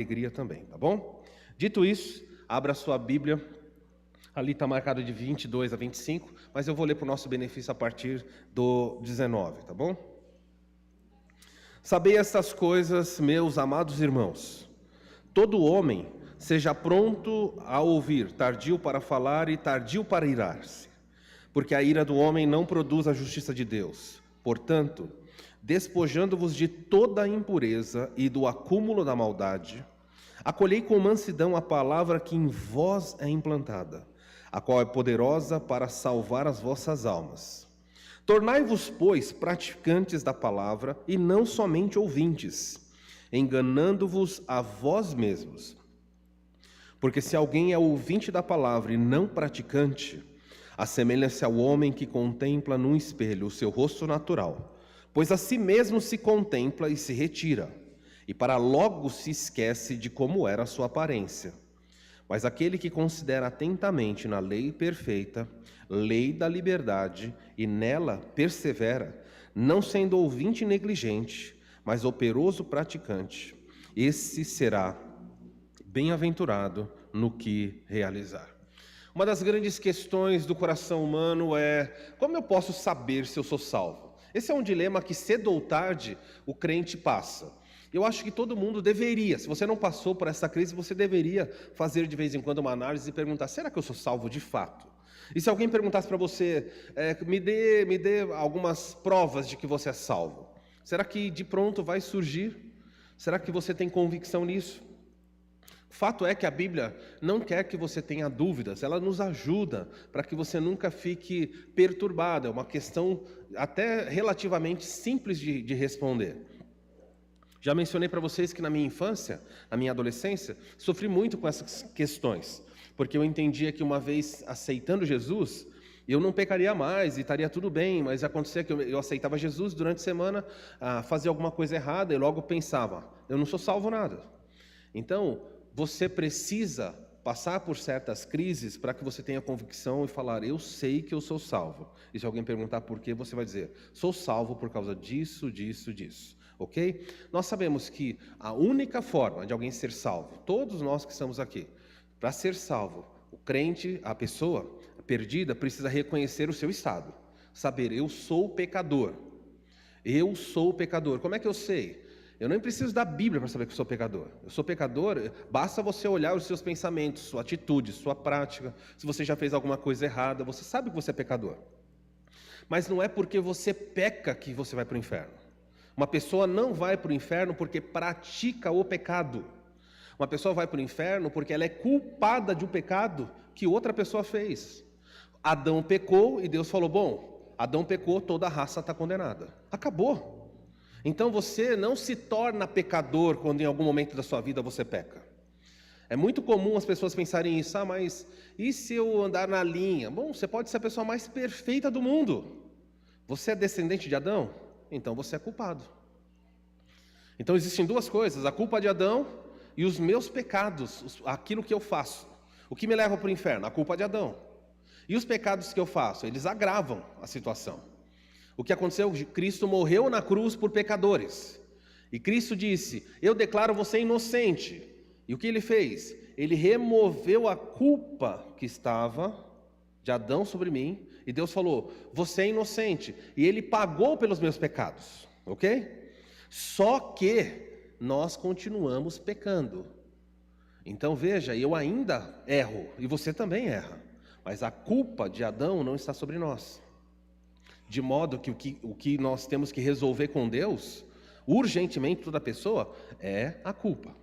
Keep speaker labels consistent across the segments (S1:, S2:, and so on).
S1: alegria também, tá bom? Dito isso, abra sua Bíblia, ali está marcado de 22 a 25, mas eu vou ler para o nosso benefício a partir do 19, tá bom? Sabei estas coisas, meus amados irmãos. Todo homem seja pronto a ouvir, tardio para falar e tardio para irar-se, porque a ira do homem não produz a justiça de Deus. Portanto, despojando-vos de toda a impureza e do acúmulo da maldade, acolhei com mansidão a palavra que em vós é implantada, a qual é poderosa para salvar as vossas almas. Tornai-vos, pois, praticantes da palavra e não somente ouvintes, enganando-vos a vós mesmos. Porque se alguém é ouvinte da palavra e não praticante, assemelha-se ao homem que contempla num espelho o seu rosto natural, pois a si mesmo se contempla e se retira, e para logo se esquece de como era a sua aparência. Mas aquele que considera atentamente na lei perfeita, lei da liberdade, e nela persevera, não sendo ouvinte negligente, mas operoso praticante, esse será bem-aventurado no que realizar. Uma das grandes questões do coração humano é: como eu posso saber se eu sou salvo? Esse é um dilema que cedo ou tarde o crente passa. Eu acho que todo mundo deveria, se você não passou por essa crise, você deveria fazer de vez em quando uma análise e perguntar: será que eu sou salvo de fato? E se alguém perguntasse para você, me dê algumas provas de que você é salvo, será que de pronto vai surgir? Será que você tem convicção nisso? O fato é que a Bíblia não quer que você tenha dúvidas, ela nos ajuda para que você nunca fique perturbado. É uma questão até relativamente simples de responder. Já mencionei para vocês que na minha infância, na minha adolescência, sofri muito com essas questões, porque eu entendia que uma vez aceitando Jesus, eu não pecaria mais e estaria tudo bem, mas acontecia que eu aceitava Jesus durante a semana, fazia alguma coisa errada e logo pensava: eu não sou salvo nada. Então, você precisa passar por certas crises para que você tenha convicção e falar: eu sei que eu sou salvo. E se alguém perguntar por quê, você vai dizer: sou salvo por causa disso, disso, disso. Ok? Nós sabemos que a única forma de alguém ser salvo, todos nós que estamos aqui, para ser salvo, o crente, a pessoa perdida, precisa reconhecer o seu estado. Saber: eu sou pecador. Eu sou pecador. Como é que eu sei? Eu nem preciso da Bíblia para saber que eu sou pecador. Eu sou pecador, basta você olhar os seus pensamentos, sua atitude, sua prática. Se você já fez alguma coisa errada, você sabe que você é pecador. Mas não é porque você peca que você vai para o inferno. Uma pessoa não vai para o inferno porque pratica o pecado. Uma pessoa vai para o inferno porque ela é culpada de um pecado que outra pessoa fez. Adão pecou e Deus falou: bom, Adão pecou, toda a raça está condenada. Acabou. Então você não se torna pecador quando em algum momento da sua vida você peca. É muito comum as pessoas pensarem isso: mas e se eu andar na linha? Bom, você pode ser a pessoa mais perfeita do mundo. Você é descendente de Adão? Então você é culpado. Então existem duas coisas: a culpa de Adão e os meus pecados, aquilo que eu faço. O que me leva para o inferno? A culpa de Adão. E os pecados que eu faço? Eles agravam a situação. O que aconteceu? Cristo morreu na cruz por pecadores. E Cristo disse: eu declaro você inocente. E o que ele fez? Ele removeu a culpa que estava de Adão sobre mim. E Deus falou: você é inocente. E ele pagou pelos meus pecados. Ok? Só que nós continuamos pecando. Então veja, eu ainda erro. E você também erra. Mas a culpa de Adão não está sobre nós. De modo que o que nós temos que resolver com Deus, urgentemente, toda pessoa, é a culpa.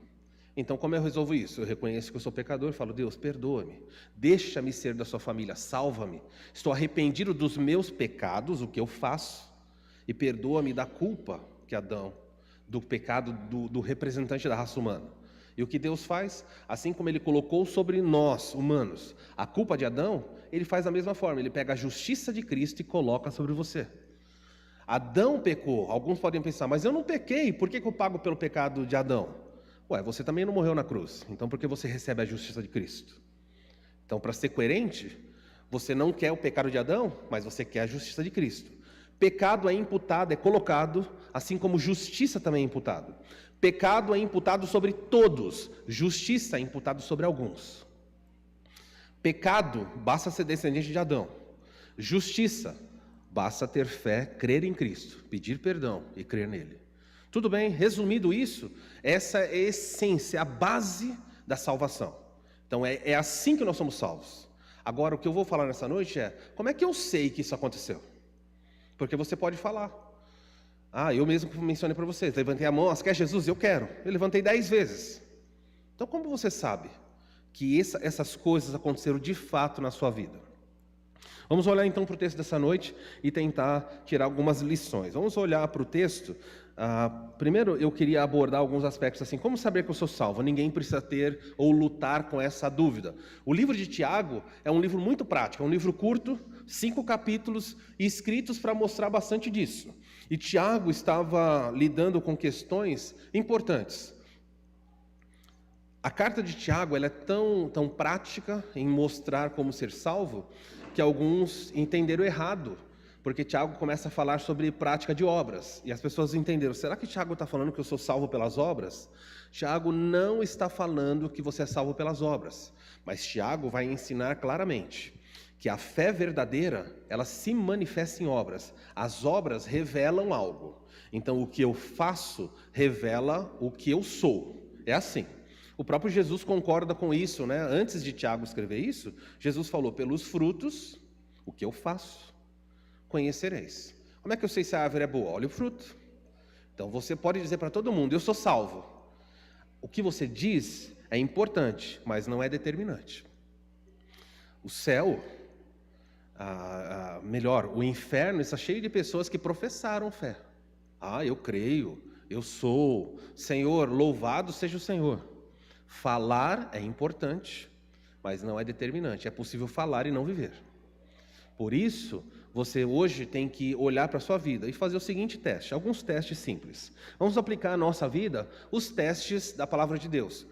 S1: Então, como eu resolvo isso? Eu reconheço que eu sou pecador e falo: Deus, perdoa-me, deixa-me ser da sua família, salva-me. Estou arrependido dos meus pecados, o que eu faço, e perdoa-me da culpa que Adão, do pecado do representante da raça humana. E o que Deus faz? Assim como Ele colocou sobre nós, humanos, a culpa de Adão, Ele faz da mesma forma. Ele pega a justiça de Cristo e coloca sobre você. Adão pecou. Alguns podem pensar: mas eu não pequei, por que eu pago pelo pecado de Adão? Ué, você também não morreu na cruz, então por que você recebe a justiça de Cristo? Então, para ser coerente, você não quer o pecado de Adão, mas você quer a justiça de Cristo. Pecado é imputado, é colocado, assim como justiça também é imputado. Pecado é imputado sobre todos, justiça é imputado sobre alguns. Pecado, basta ser descendente de Adão. Justiça, basta ter fé, crer em Cristo, pedir perdão e crer nele. Tudo bem? Resumido isso, essa é a essência, a base da salvação. Então é assim que nós somos salvos. Agora, o que eu vou falar nessa noite é, como é que eu sei que isso aconteceu? Porque você pode falar. Eu mesmo mencionei para vocês, levantei a mão, quer Jesus? Eu quero. Eu levantei 10 vezes. Então, como você sabe que essas coisas aconteceram de fato na sua vida? Vamos olhar então para o texto dessa noite e tentar tirar algumas lições. Vamos olhar para o texto. Primeiro, eu queria abordar alguns aspectos assim. Como saber que eu sou salvo? Ninguém precisa ter ou lutar com essa dúvida. O livro de Tiago é um livro muito prático, é um livro curto, 5 capítulos, escritos para mostrar bastante disso. E Tiago estava lidando com questões importantes. A carta de Tiago ela é tão prática em mostrar como ser salvo, que alguns entenderam errado. Porque Tiago começa a falar sobre prática de obras. E as pessoas entenderam, será que Tiago está falando que eu sou salvo pelas obras? Tiago não está falando que você é salvo pelas obras. Mas Tiago vai ensinar claramente que a fé verdadeira, ela se manifesta em obras. As obras revelam algo. Então, o que eu faço revela o que eu sou. É assim. O próprio Jesus concorda com isso, né? Antes de Tiago escrever isso, Jesus falou, pelos frutos, o que eu faço, conhecereis. Como é que eu sei se a árvore é boa? Olha o fruto. Então, você pode dizer para todo mundo, eu sou salvo. O que você diz é importante, mas não é determinante. O céu... o inferno está cheio de pessoas que professaram fé. Eu creio, eu sou, Senhor, louvado seja o Senhor. Falar é importante, mas não é determinante. É possível falar e não viver. Por isso, você hoje tem que olhar para a sua vida e fazer o seguinte teste, alguns testes simples. Vamos aplicar à nossa vida os testes da palavra de Deus.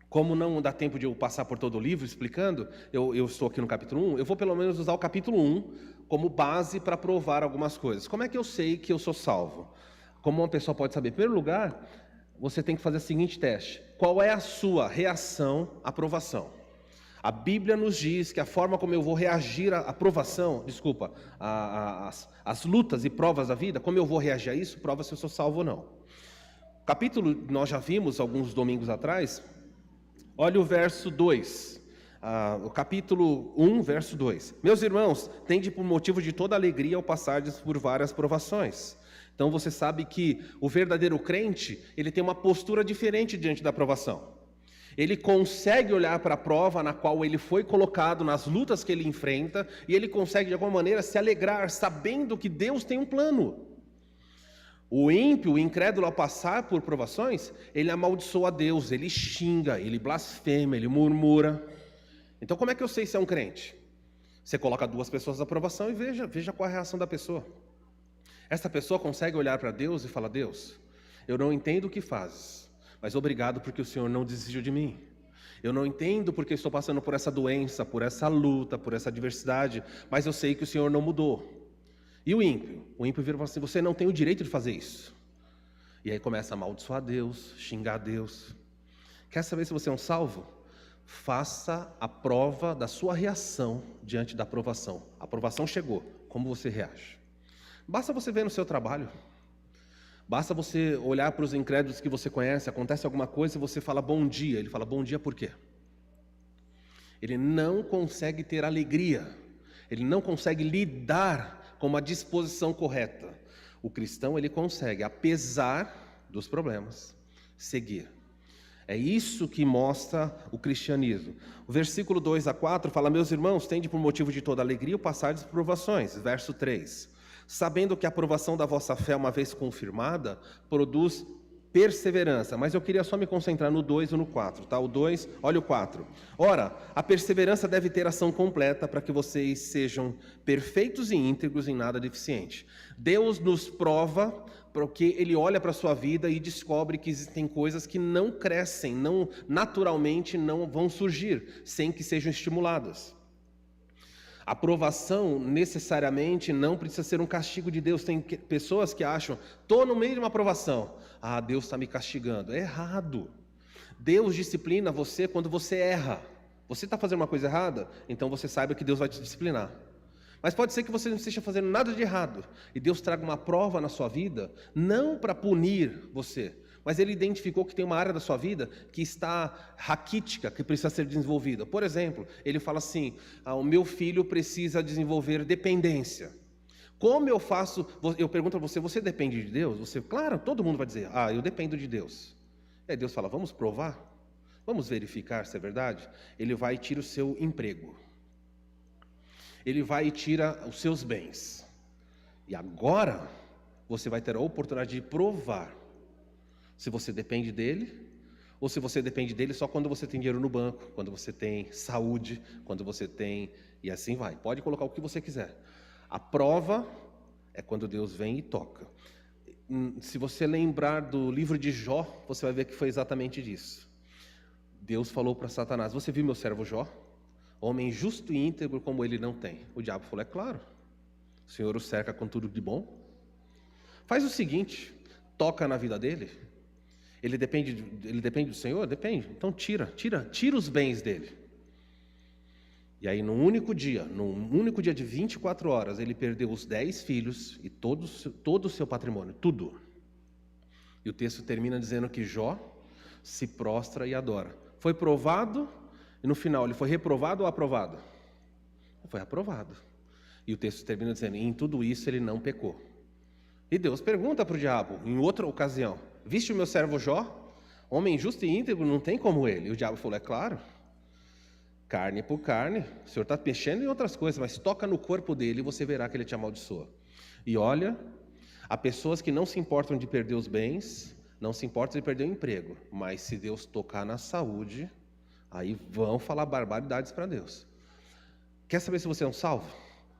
S1: Como não dá tempo de eu passar por todo o livro explicando, eu estou aqui no capítulo 1, eu vou pelo menos usar o capítulo 1 como base para provar algumas coisas. Como é que eu sei que eu sou salvo? Como uma pessoa pode saber? Em primeiro lugar, você tem que fazer o seguinte teste. Qual é a sua reação à provação? A Bíblia nos diz que a forma como eu vou reagir à provação, às lutas e provas da vida, como eu vou reagir a isso, prova se eu sou salvo ou não. Capítulo, nós já vimos alguns domingos atrás. Olha o verso 2, o capítulo 1, verso 2. Meus irmãos, tende por motivo de toda alegria ao passardes por várias provações. Então você sabe que o verdadeiro crente, ele tem uma postura diferente diante da provação. Ele consegue olhar para a prova na qual ele foi colocado, nas lutas que ele enfrenta, e ele consegue de alguma maneira se alegrar, sabendo que Deus tem um plano. O ímpio, o incrédulo, ao passar por provações, ele amaldiçoa a Deus, ele xinga, ele blasfema, ele murmura. Então, como é que eu sei se é um crente? Você coloca 2 pessoas na provação e veja qual é a reação da pessoa. Essa pessoa consegue olhar para Deus e falar, Deus, eu não entendo o que fazes, mas obrigado porque o Senhor não desistiu de mim. Eu não entendo porque estou passando por essa doença, por essa luta, por essa adversidade, mas eu sei que o Senhor não mudou. E o ímpio? O ímpio vira e fala assim, você não tem o direito de fazer isso. E aí começa a amaldiçoar Deus, xingar Deus. Quer saber se você é um salvo? Faça a prova da sua reação diante da aprovação. A aprovação chegou, como você reage? Basta você ver no seu trabalho. Basta você olhar para os incrédulos que você conhece, acontece alguma coisa e você fala bom dia. Ele fala bom dia por quê? Ele não consegue ter alegria. Ele não consegue lidar com uma disposição correta. O cristão, ele consegue, apesar dos problemas, seguir. É isso que mostra o cristianismo. O versículo 2 a 4 fala, meus irmãos, tende por motivo de toda alegria o passar das provações. Verso 3, sabendo que a aprovação da vossa fé, uma vez confirmada, produz perseverança. Mas eu queria só me concentrar no 2 e no 4, tá? O 2, olha o 4. Ora, a perseverança deve ter ação completa para que vocês sejam perfeitos e íntegros em nada deficiente. Deus nos prova porque Ele olha para a sua vida e descobre que existem coisas que não crescem, naturalmente não vão surgir, sem que sejam estimuladas. Aprovação necessariamente não precisa ser um castigo de Deus. Tem pessoas que acham, estou no meio de uma aprovação. Deus está me castigando. É errado. Deus disciplina você quando você erra. Você está fazendo uma coisa errada, então você saiba que Deus vai te disciplinar. Mas pode ser que você não esteja fazendo nada de errado, e Deus traga uma prova na sua vida, não para punir você, mas Ele identificou que tem uma área da sua vida que está raquítica, que precisa ser desenvolvida. Por exemplo, Ele fala assim, o meu filho precisa desenvolver dependência. Como eu faço? Eu pergunto a você, você depende de Deus? Você, claro, todo mundo vai dizer, eu dependo de Deus. E aí Deus fala, vamos provar? Vamos verificar se é verdade? Ele vai e tira o seu emprego. Ele vai e tira os seus bens. E agora, você vai ter a oportunidade de provar se você depende dele, ou se você depende dele só quando você tem dinheiro no banco, quando você tem saúde, quando você tem... E assim vai. Pode colocar o que você quiser. A prova é quando Deus vem e toca. Se você lembrar do livro de Jó, você vai ver que foi exatamente disso. Deus falou para Satanás, você viu meu servo Jó? Homem justo e íntegro como ele não tem. O diabo falou, é claro. O Senhor o cerca com tudo de bom. Faz o seguinte, toca na vida dele. Ele depende do Senhor? Depende. Então tira os bens dele. E aí num único dia de 24 horas, ele perdeu os 10 filhos e todo o seu patrimônio, tudo. E o texto termina dizendo que Jó se prostra e adora. Foi provado, e no final ele foi reprovado ou aprovado? Foi aprovado. E o texto termina dizendo, e em tudo isso ele não pecou. E Deus pergunta para o diabo, em outra ocasião, viste o meu servo Jó? Homem justo e íntegro, não tem como ele. E o diabo falou, é claro. Carne por carne, o Senhor está mexendo em outras coisas, mas toca no corpo dele e você verá que ele te amaldiçoa. E olha, há pessoas que não se importam de perder os bens, não se importam de perder o emprego, mas se Deus tocar na saúde, aí vão falar barbaridades para Deus. Quer saber se você é um salvo?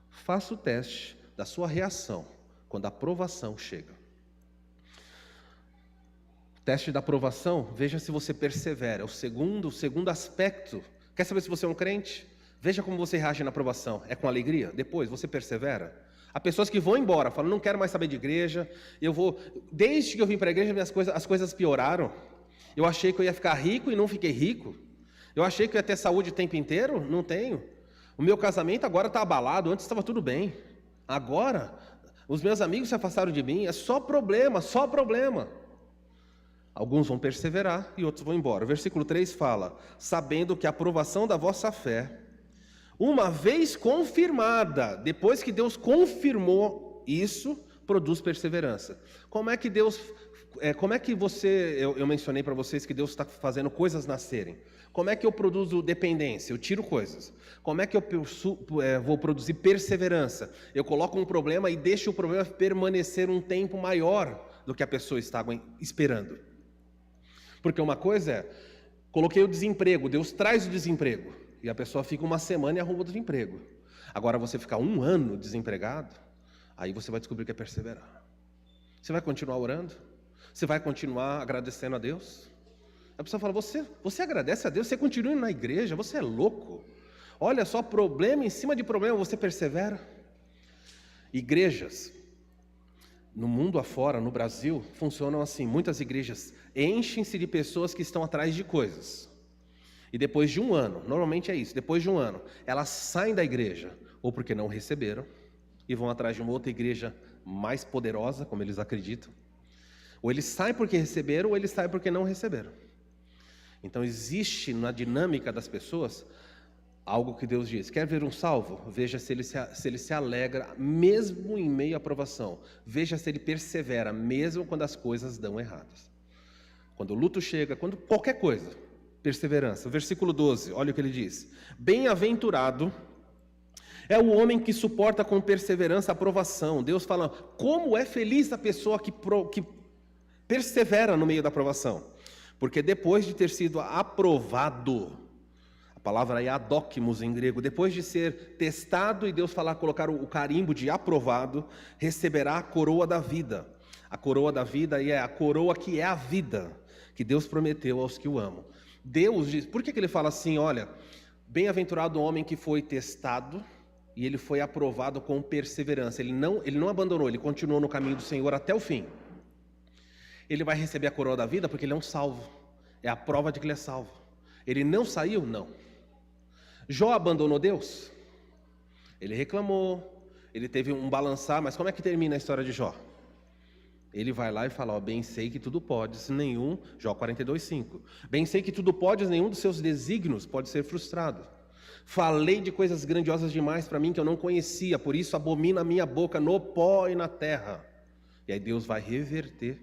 S1: Faça o teste da sua reação quando a aprovação chega. O teste da aprovação, veja se você persevera. O segundo aspecto. Quer saber se você é um crente? Veja como você reage na aprovação. É com alegria? Depois, você persevera? Há pessoas que vão embora, falam, não quero mais saber de igreja, desde que eu vim para a igreja, as coisas pioraram. Eu achei que eu ia ficar rico e não fiquei rico. Eu achei que eu ia ter saúde o tempo inteiro, não tenho. O meu casamento agora está abalado, antes estava tudo bem. Agora, os meus amigos se afastaram de mim, é só problema, só problema. Alguns vão perseverar e outros vão embora. O versículo 3 fala, sabendo que a aprovação da vossa fé, uma vez confirmada, depois que Deus confirmou isso, produz perseverança. Como é que você, eu mencionei para vocês que Deus está fazendo coisas nascerem. Como é que eu produzo dependência? Eu tiro coisas. Como é que eu vou produzir perseverança? Eu coloco um problema e deixo o problema permanecer um tempo maior do que a pessoa está esperando. Porque uma coisa é, coloquei o desemprego, Deus traz o desemprego, e a pessoa fica uma semana e arruma outro emprego. Agora você ficar 1 ano desempregado, aí você vai descobrir que é perseverar. Você vai continuar orando? Você vai continuar agradecendo a Deus? A pessoa fala, você agradece a Deus, você continua indo na igreja, você é louco. Olha só, problema em cima de problema, você persevera. Igrejas, no mundo afora, no Brasil, funcionam assim. Muitas igrejas enchem-se de pessoas que estão atrás de coisas. E depois de 1 ano, normalmente é isso, depois de 1 ano, elas saem da igreja, ou porque não receberam, e vão atrás de uma outra igreja mais poderosa, como eles acreditam. Ou eles saem porque receberam, ou eles saem porque não receberam. Então existe na dinâmica das pessoas algo que Deus diz, quer ver um salvo? Veja se ele se alegra mesmo em meio à provação. Veja se ele persevera mesmo quando as coisas dão erradas. Quando o luto chega, quando qualquer coisa, perseverança. Versículo 12, olha o que ele diz. Bem-aventurado é o homem que suporta com perseverança a provação. Deus fala, como é feliz a pessoa que persevera no meio da provação. Porque depois de ter sido aprovado, a palavra é adokimos em grego, depois de ser testado e Deus colocar o carimbo de aprovado, receberá a coroa da vida. A coroa da vida é a coroa que é a vida, que Deus prometeu aos que o amam. Deus diz, por que ele fala assim, olha, bem-aventurado o homem que foi testado, e ele foi aprovado com perseverança. Ele não abandonou, ele continuou no caminho do Senhor até o fim. Ele vai receber a coroa da vida porque ele é um salvo. É a prova de que ele é salvo. Ele não saiu? Não. Jó abandonou Deus? Ele reclamou, ele teve um balançar, mas como é que termina a história de Jó? Ele vai lá e fala, bem sei que tudo podes, nenhum, Jó 42:5. Bem sei que tudo podes, nenhum dos seus desígnios pode ser frustrado. Falei de coisas grandiosas demais para mim que eu não conhecia, por isso abomina a minha boca no pó e na terra. E aí Deus vai reverter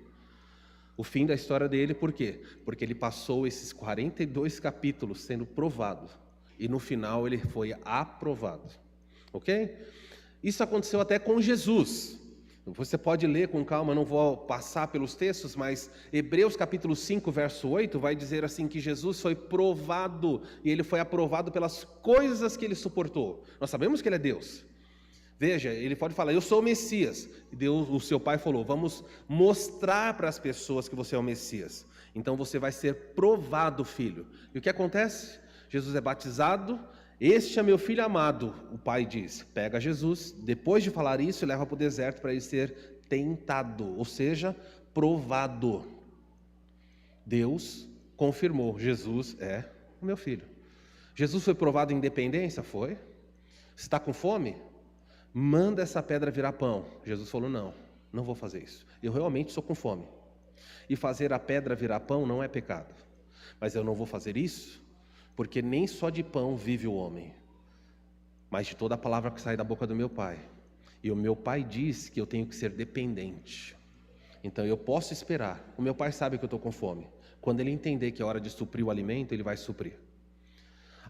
S1: o fim da história dele, por quê? Porque ele passou esses 42 capítulos sendo provado, e no final ele foi aprovado, ok? Isso aconteceu até com Jesus. Você pode ler com calma, não vou passar pelos textos, mas Hebreus capítulo 5, verso 8, vai dizer assim que Jesus foi provado, e ele foi aprovado pelas coisas que ele suportou. Nós sabemos que ele é Deus. Veja, ele pode falar, eu sou o Messias. E Deus, o seu pai falou, vamos mostrar para as pessoas que você é o Messias. Então você vai ser provado, filho. E o que acontece? Jesus é batizado. Este é meu filho amado, o pai diz. Pega Jesus, depois de falar isso, leva para o deserto para ele ser tentado, ou seja, provado. Deus confirmou, Jesus é o meu filho. Jesus foi provado em dependência? Foi. Você está com fome? Manda essa pedra virar pão. Jesus falou, não vou fazer isso. Eu realmente estou com fome. E fazer a pedra virar pão não é pecado. Mas eu não vou fazer isso, porque nem só de pão vive o homem, mas de toda a palavra que sai da boca do meu pai. E o meu pai diz que eu tenho que ser dependente. Então eu posso esperar. O meu pai sabe que eu estou com fome. Quando ele entender que é hora de suprir o alimento, ele vai suprir.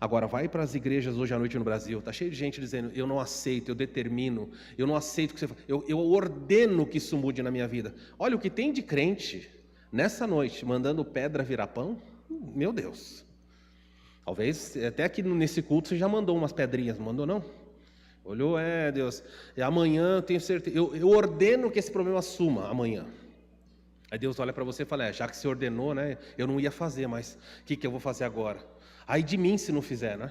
S1: Agora vai para as igrejas hoje à noite no Brasil, está cheio de gente dizendo, eu não aceito, eu determino, eu não aceito que você faz, eu ordeno que isso mude na minha vida. Olha o que tem de crente nessa noite, mandando pedra virar pão, meu Deus. Talvez até aqui nesse culto você já mandou umas pedrinhas, não mandou não? Olhou, Deus, amanhã eu tenho certeza, eu ordeno que esse problema suma amanhã. Aí Deus olha para você e fala, já que você ordenou, né, eu não ia fazer, mas o que eu vou fazer agora? Aí de mim se não fizer, né?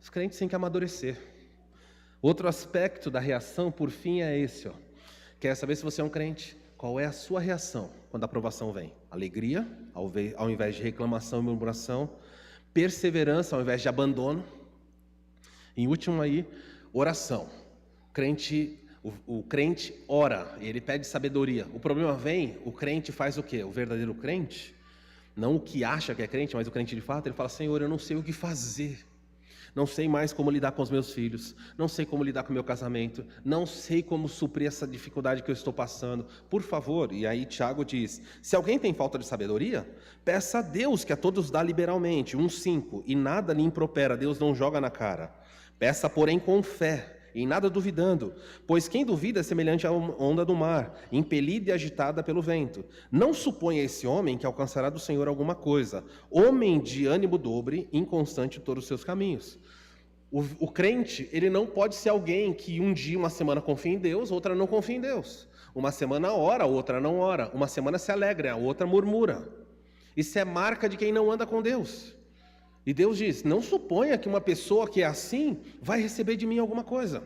S1: Os crentes têm que amadurecer. Outro aspecto da reação, por fim, é esse, Quer saber se você é um crente? Qual é a sua reação quando a aprovação vem? Alegria, ao invés de reclamação e murmuração. Perseverança, ao invés de abandono. Em último aí, oração. O crente ora, ele pede sabedoria. O problema vem, o crente faz o quê? O verdadeiro crente, não o que acha que é crente, mas o crente de fato, ele fala, Senhor, eu não sei o que fazer. Não sei mais como lidar com os meus filhos, não sei como lidar com o meu casamento, não sei como suprir essa dificuldade que eu estou passando. Por favor, e aí Tiago diz, se alguém tem falta de sabedoria, peça a Deus que a todos dá liberalmente, 1:5, e nada lhe impropera, Deus não joga na cara. Peça, porém, com fé, em nada duvidando, pois quem duvida é semelhante à onda do mar, impelida e agitada pelo vento. Não suponha esse homem que alcançará do Senhor alguma coisa, homem de ânimo dobre, inconstante em todos os seus caminhos. O crente, ele não pode ser alguém que um dia, uma semana confia em Deus, outra não confia em Deus. Uma semana ora, outra não ora. Uma semana se alegra, a outra murmura. Isso é marca de quem não anda com Deus. E Deus diz, não suponha que uma pessoa que é assim vai receber de mim alguma coisa.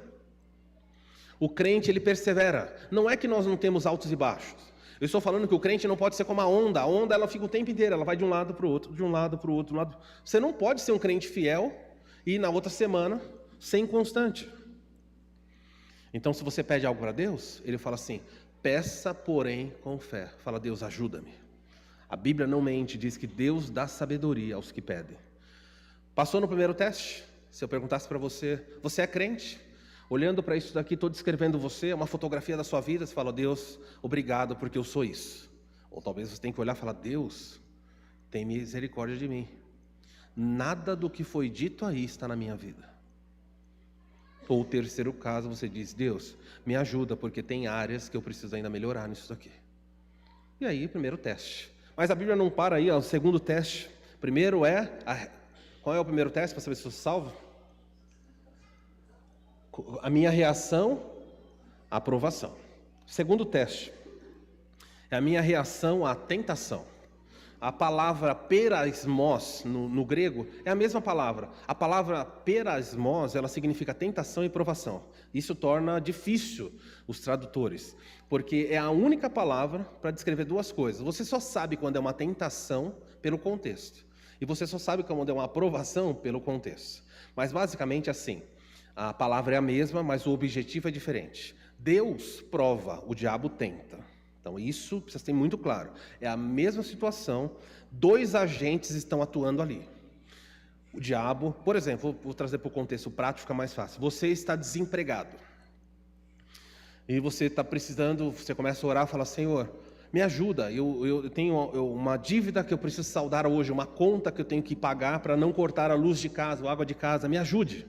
S1: O crente, ele persevera. Não é que nós não temos altos e baixos. Eu estou falando que o crente não pode ser como a onda. A onda, ela fica o tempo inteiro, ela vai de um lado para o outro, de um lado para o outro. Você não pode ser um crente fiel e na outra semana ser inconstante. Então, se você pede algo para Deus, ele fala assim, peça, porém, com fé. Fala, Deus, ajuda-me. A Bíblia não mente, diz que Deus dá sabedoria aos que pedem. Passou no primeiro teste? Se eu perguntasse para você, você é crente? Olhando para isso daqui, estou descrevendo você, uma fotografia da sua vida, você fala, Deus, obrigado porque eu sou isso. Ou talvez você tenha que olhar e falar, Deus, tem misericórdia de mim. Nada do que foi dito aí está na minha vida. Ou o terceiro caso, você diz, Deus, me ajuda porque tem áreas que eu preciso ainda melhorar nisso daqui. E aí, primeiro teste. Mas a Bíblia não para aí, o segundo teste. Primeiro qual é o primeiro teste para saber se eu sou salvo? A minha reação, a aprovação. Segundo teste, é a minha reação à tentação. a palavra perasmos no grego é a mesma palavra. A palavra perasmos, ela significa tentação e provação. Isso torna difícil os tradutores, porque é a única palavra para descrever duas coisas. Você só sabe quando é uma tentação pelo contexto, e você só sabe quando é uma provação pelo contexto. Mas basicamente assim, a palavra é a mesma, mas o objetivo é diferente. Deus prova, o diabo tenta. Então isso precisa ter muito claro. É a mesma situação, dois agentes estão atuando ali. O diabo, por exemplo, vou trazer para o contexto prático, fica mais fácil. Você está desempregado. E você está precisando, você começa a orar e fala, Senhor, me ajuda, eu tenho uma dívida que eu preciso saldar hoje, uma conta que eu tenho que pagar para não cortar a luz de casa, a água de casa, me ajude.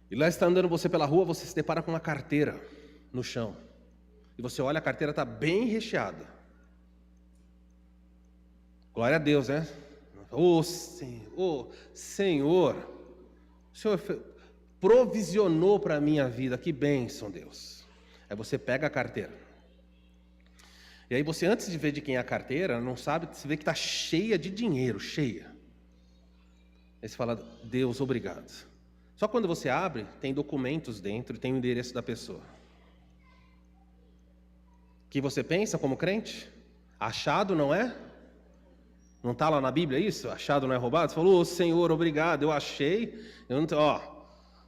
S1: E lá está andando você pela rua, você se depara com uma carteira no chão. E você olha, a carteira está bem recheada. Glória a Deus, né? Senhor, o Senhor provisionou para a minha vida, que bênção, Deus. Aí você pega a carteira. E aí você, antes de ver de quem é a carteira, não sabe, você vê que está cheia de dinheiro, cheia. Aí você fala, Deus, obrigado. Só quando você abre, tem documentos dentro e tem o endereço da pessoa. O que você pensa como crente? Achado não é? Não está lá na Bíblia isso? Achado não é roubado? Você falou, Senhor, obrigado, eu achei.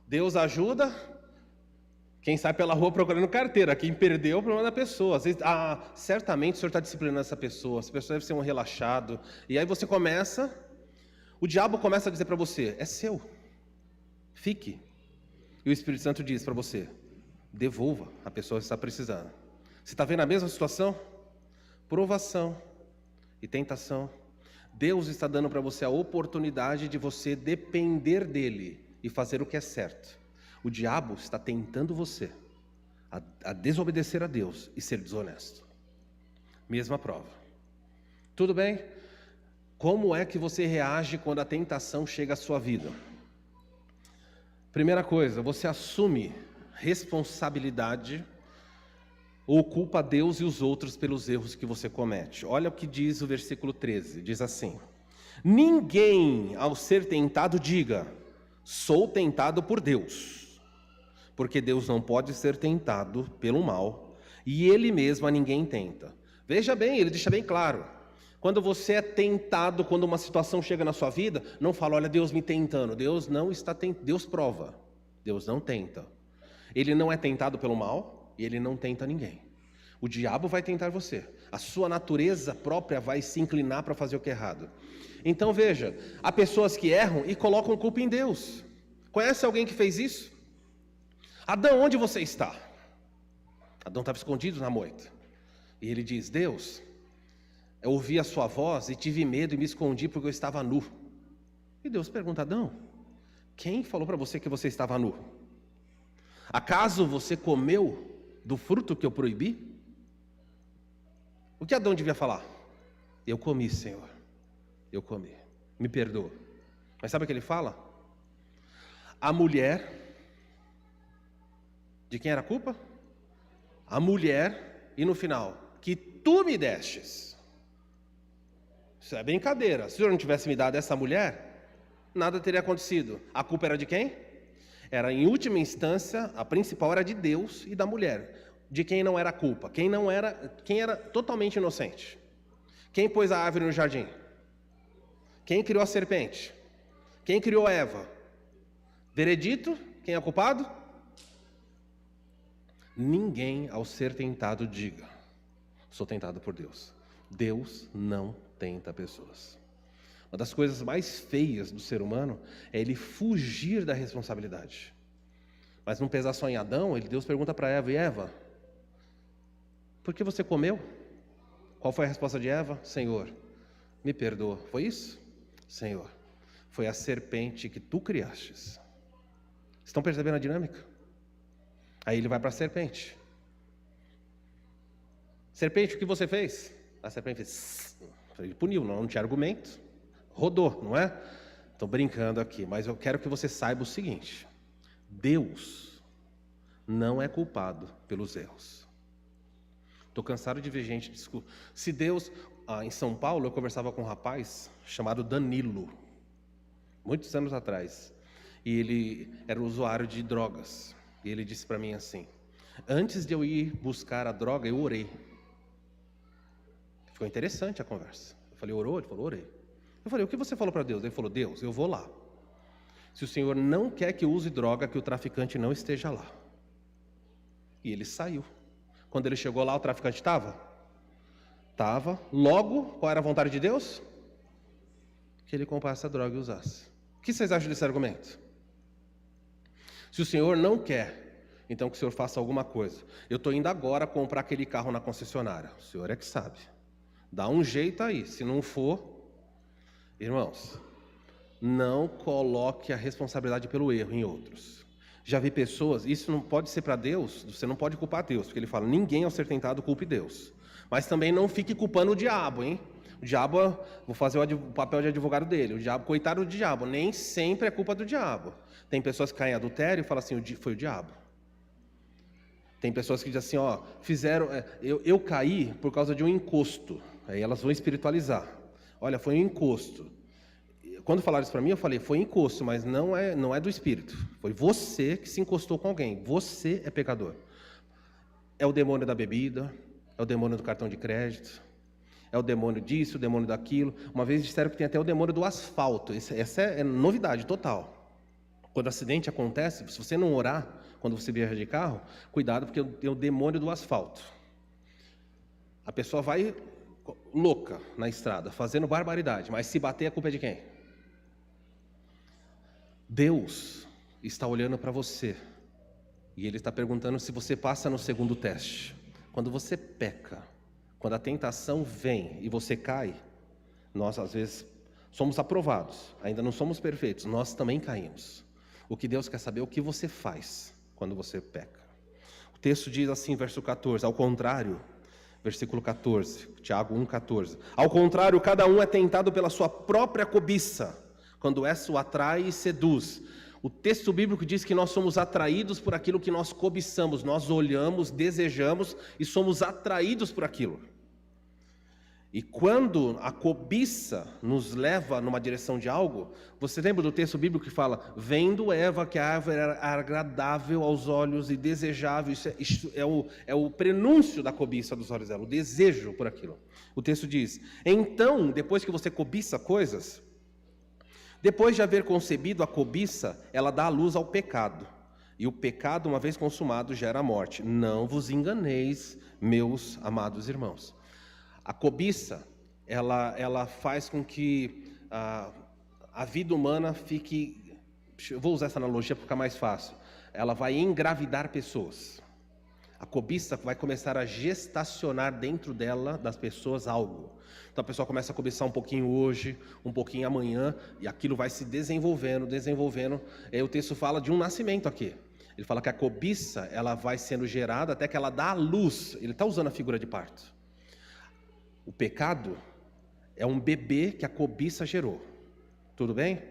S1: Deus ajuda quem sai pela rua procurando carteira. Quem perdeu é o problema da pessoa. Às vezes, certamente o Senhor está disciplinando essa pessoa deve ser um relaxado. E aí você começa, o diabo começa a dizer para você, é seu, fique. E o Espírito Santo diz para você, devolva a pessoa que está precisando. Você está vendo a mesma situação? Provação e tentação. Deus está dando para você a oportunidade de você depender dele e fazer o que é certo. O diabo está tentando você a desobedecer a Deus e ser desonesto. Mesma prova. Tudo bem? Como é que você reage quando a tentação chega à sua vida? Primeira coisa, você assume responsabilidade ou culpa Deus e os outros pelos erros que você comete. Olha o que diz o versículo 13, diz assim: ninguém ao ser tentado diga, sou tentado por Deus, porque Deus não pode ser tentado pelo mal, e Ele mesmo a ninguém tenta. Veja bem, ele deixa bem claro, quando você é tentado, quando uma situação chega na sua vida, não fala, olha Deus me tentando, Deus não está tentando, Deus prova, Deus não tenta. Ele não é tentado pelo mal, e ele não tenta ninguém. O diabo vai tentar você. A sua natureza própria vai se inclinar para fazer o que é errado. Então veja, há pessoas que erram e colocam culpa em Deus. Conhece alguém que fez isso? Adão, onde você está? Adão estava escondido na moita. E ele diz, Deus, eu ouvi a sua voz e tive medo e me escondi porque eu estava nu. E Deus pergunta, Adão, quem falou para você que você estava nu? Acaso você comeu do fruto que eu proibi? O que Adão devia falar? Eu comi, Senhor. Eu comi. Me perdoa. Mas sabe o que ele fala? A mulher, de quem era a culpa? A mulher, e no final, que tu me destes. Isso é brincadeira. Se o Senhor não tivesse me dado essa mulher, nada teria acontecido. A culpa era de quem? Era, em última instância, a principal era de Deus e da mulher. De quem não era a culpa? Quem era totalmente inocente? Quem pôs a árvore no jardim? Quem criou a serpente? Quem criou Eva? Veredito? Quem é culpado? Ninguém ao ser tentado diga, sou tentado por Deus. Deus não tenta pessoas. Uma das coisas mais feias do ser humano é ele fugir da responsabilidade. Mas não pesar só em Adão, Deus pergunta para Eva, e Eva, por que você comeu? Qual foi a resposta de Eva? Senhor, me perdoa. Foi isso? Senhor, foi a serpente que tu criastes. Estão percebendo a dinâmica? Aí ele vai para a serpente. Serpente, o que você fez? A serpente fez. Ele puniu, não tinha argumento. Rodou, não é? Estou brincando aqui, mas eu quero que você saiba o seguinte: Deus não é culpado pelos erros. Estou cansado de ver gente, desculpa. Se Deus, em São Paulo, eu conversava com um rapaz chamado Danilo, muitos anos atrás, e ele era usuário de drogas, e ele disse para mim assim: antes de eu ir buscar a droga, eu orei. Ficou interessante a conversa. Eu falei: orou? Ele falou: orei. Eu falei: o que você falou para Deus? Ele falou: Deus, eu vou lá. Se o Senhor não quer que eu use droga, que o traficante não esteja lá. E ele saiu. Quando ele chegou lá, o traficante estava? Estava. Logo, qual era a vontade de Deus? Que ele comprasse a droga e usasse. O que vocês acham desse argumento? Se o Senhor não quer, então que o Senhor faça alguma coisa. Eu estou indo agora comprar aquele carro na concessionária. O Senhor é que sabe. Dá um jeito aí. Se não for, irmãos, não coloque a responsabilidade pelo erro em outros. Já vi pessoas, isso não pode ser para Deus, você não pode culpar Deus, porque ele fala: ninguém ao ser tentado culpe Deus. Mas também não fique culpando o diabo, hein? O diabo, vou fazer o papel de advogado dele. O diabo, coitado do diabo, nem sempre é culpa do diabo. Tem pessoas que caem em adultério e falam assim: foi o diabo. Tem pessoas que dizem assim: fizeram, eu caí por causa de um encosto. Aí elas vão espiritualizar. Olha, foi um encosto. Quando falaram isso para mim, eu falei: foi encosto, mas não é do espírito. Foi você que se encostou com alguém. Você é pecador. É o demônio da bebida, é o demônio do cartão de crédito, é o demônio disso, o demônio daquilo. Uma vez disseram que tem até o demônio do asfalto. Essa é novidade total. Quando o acidente acontece, se você não orar, quando você viaja de carro, cuidado, porque tem o demônio do asfalto. A pessoa vai louca na estrada, fazendo barbaridade, mas se bater, a culpa é de quem? Deus está olhando para você e Ele está perguntando se você passa no segundo teste. Quando você peca, quando a tentação vem e você cai, nós às vezes somos aprovados, ainda não somos perfeitos, nós também caímos. O que Deus quer saber é o que você faz quando você peca. O texto diz assim, verso 14, ao contrário, versículo 14, Tiago 1,14. Ao contrário, cada um é tentado pela sua própria cobiça, quando essa o atrai e seduz. O texto bíblico diz que nós somos atraídos por aquilo que nós cobiçamos. Nós olhamos, desejamos e somos atraídos por aquilo. E quando a cobiça nos leva numa direção de algo, você lembra do texto bíblico que fala: vendo Eva que a árvore era agradável aos olhos e desejável, isso é o prenúncio da cobiça dos olhos dela, o desejo por aquilo. O texto diz: então, depois que você cobiça coisas, depois de haver concebido a cobiça, ela dá a luz ao pecado. E o pecado, uma vez consumado, gera a morte. Não vos enganeis, meus amados irmãos. A cobiça, ela faz com que a vida humana fique... Eu vou usar essa analogia para ficar mais fácil. Ela vai engravidar pessoas. A cobiça vai começar a gestacionar dentro dela, das pessoas, algo. Então a pessoa começa a cobiçar um pouquinho hoje, um pouquinho amanhã, e aquilo vai se desenvolvendo. E o texto fala de um nascimento aqui. Ele fala que a cobiça, ela vai sendo gerada até que ela dá a luz. Ele está usando a figura de parto. O pecado é um bebê que a cobiça gerou. Tudo bem?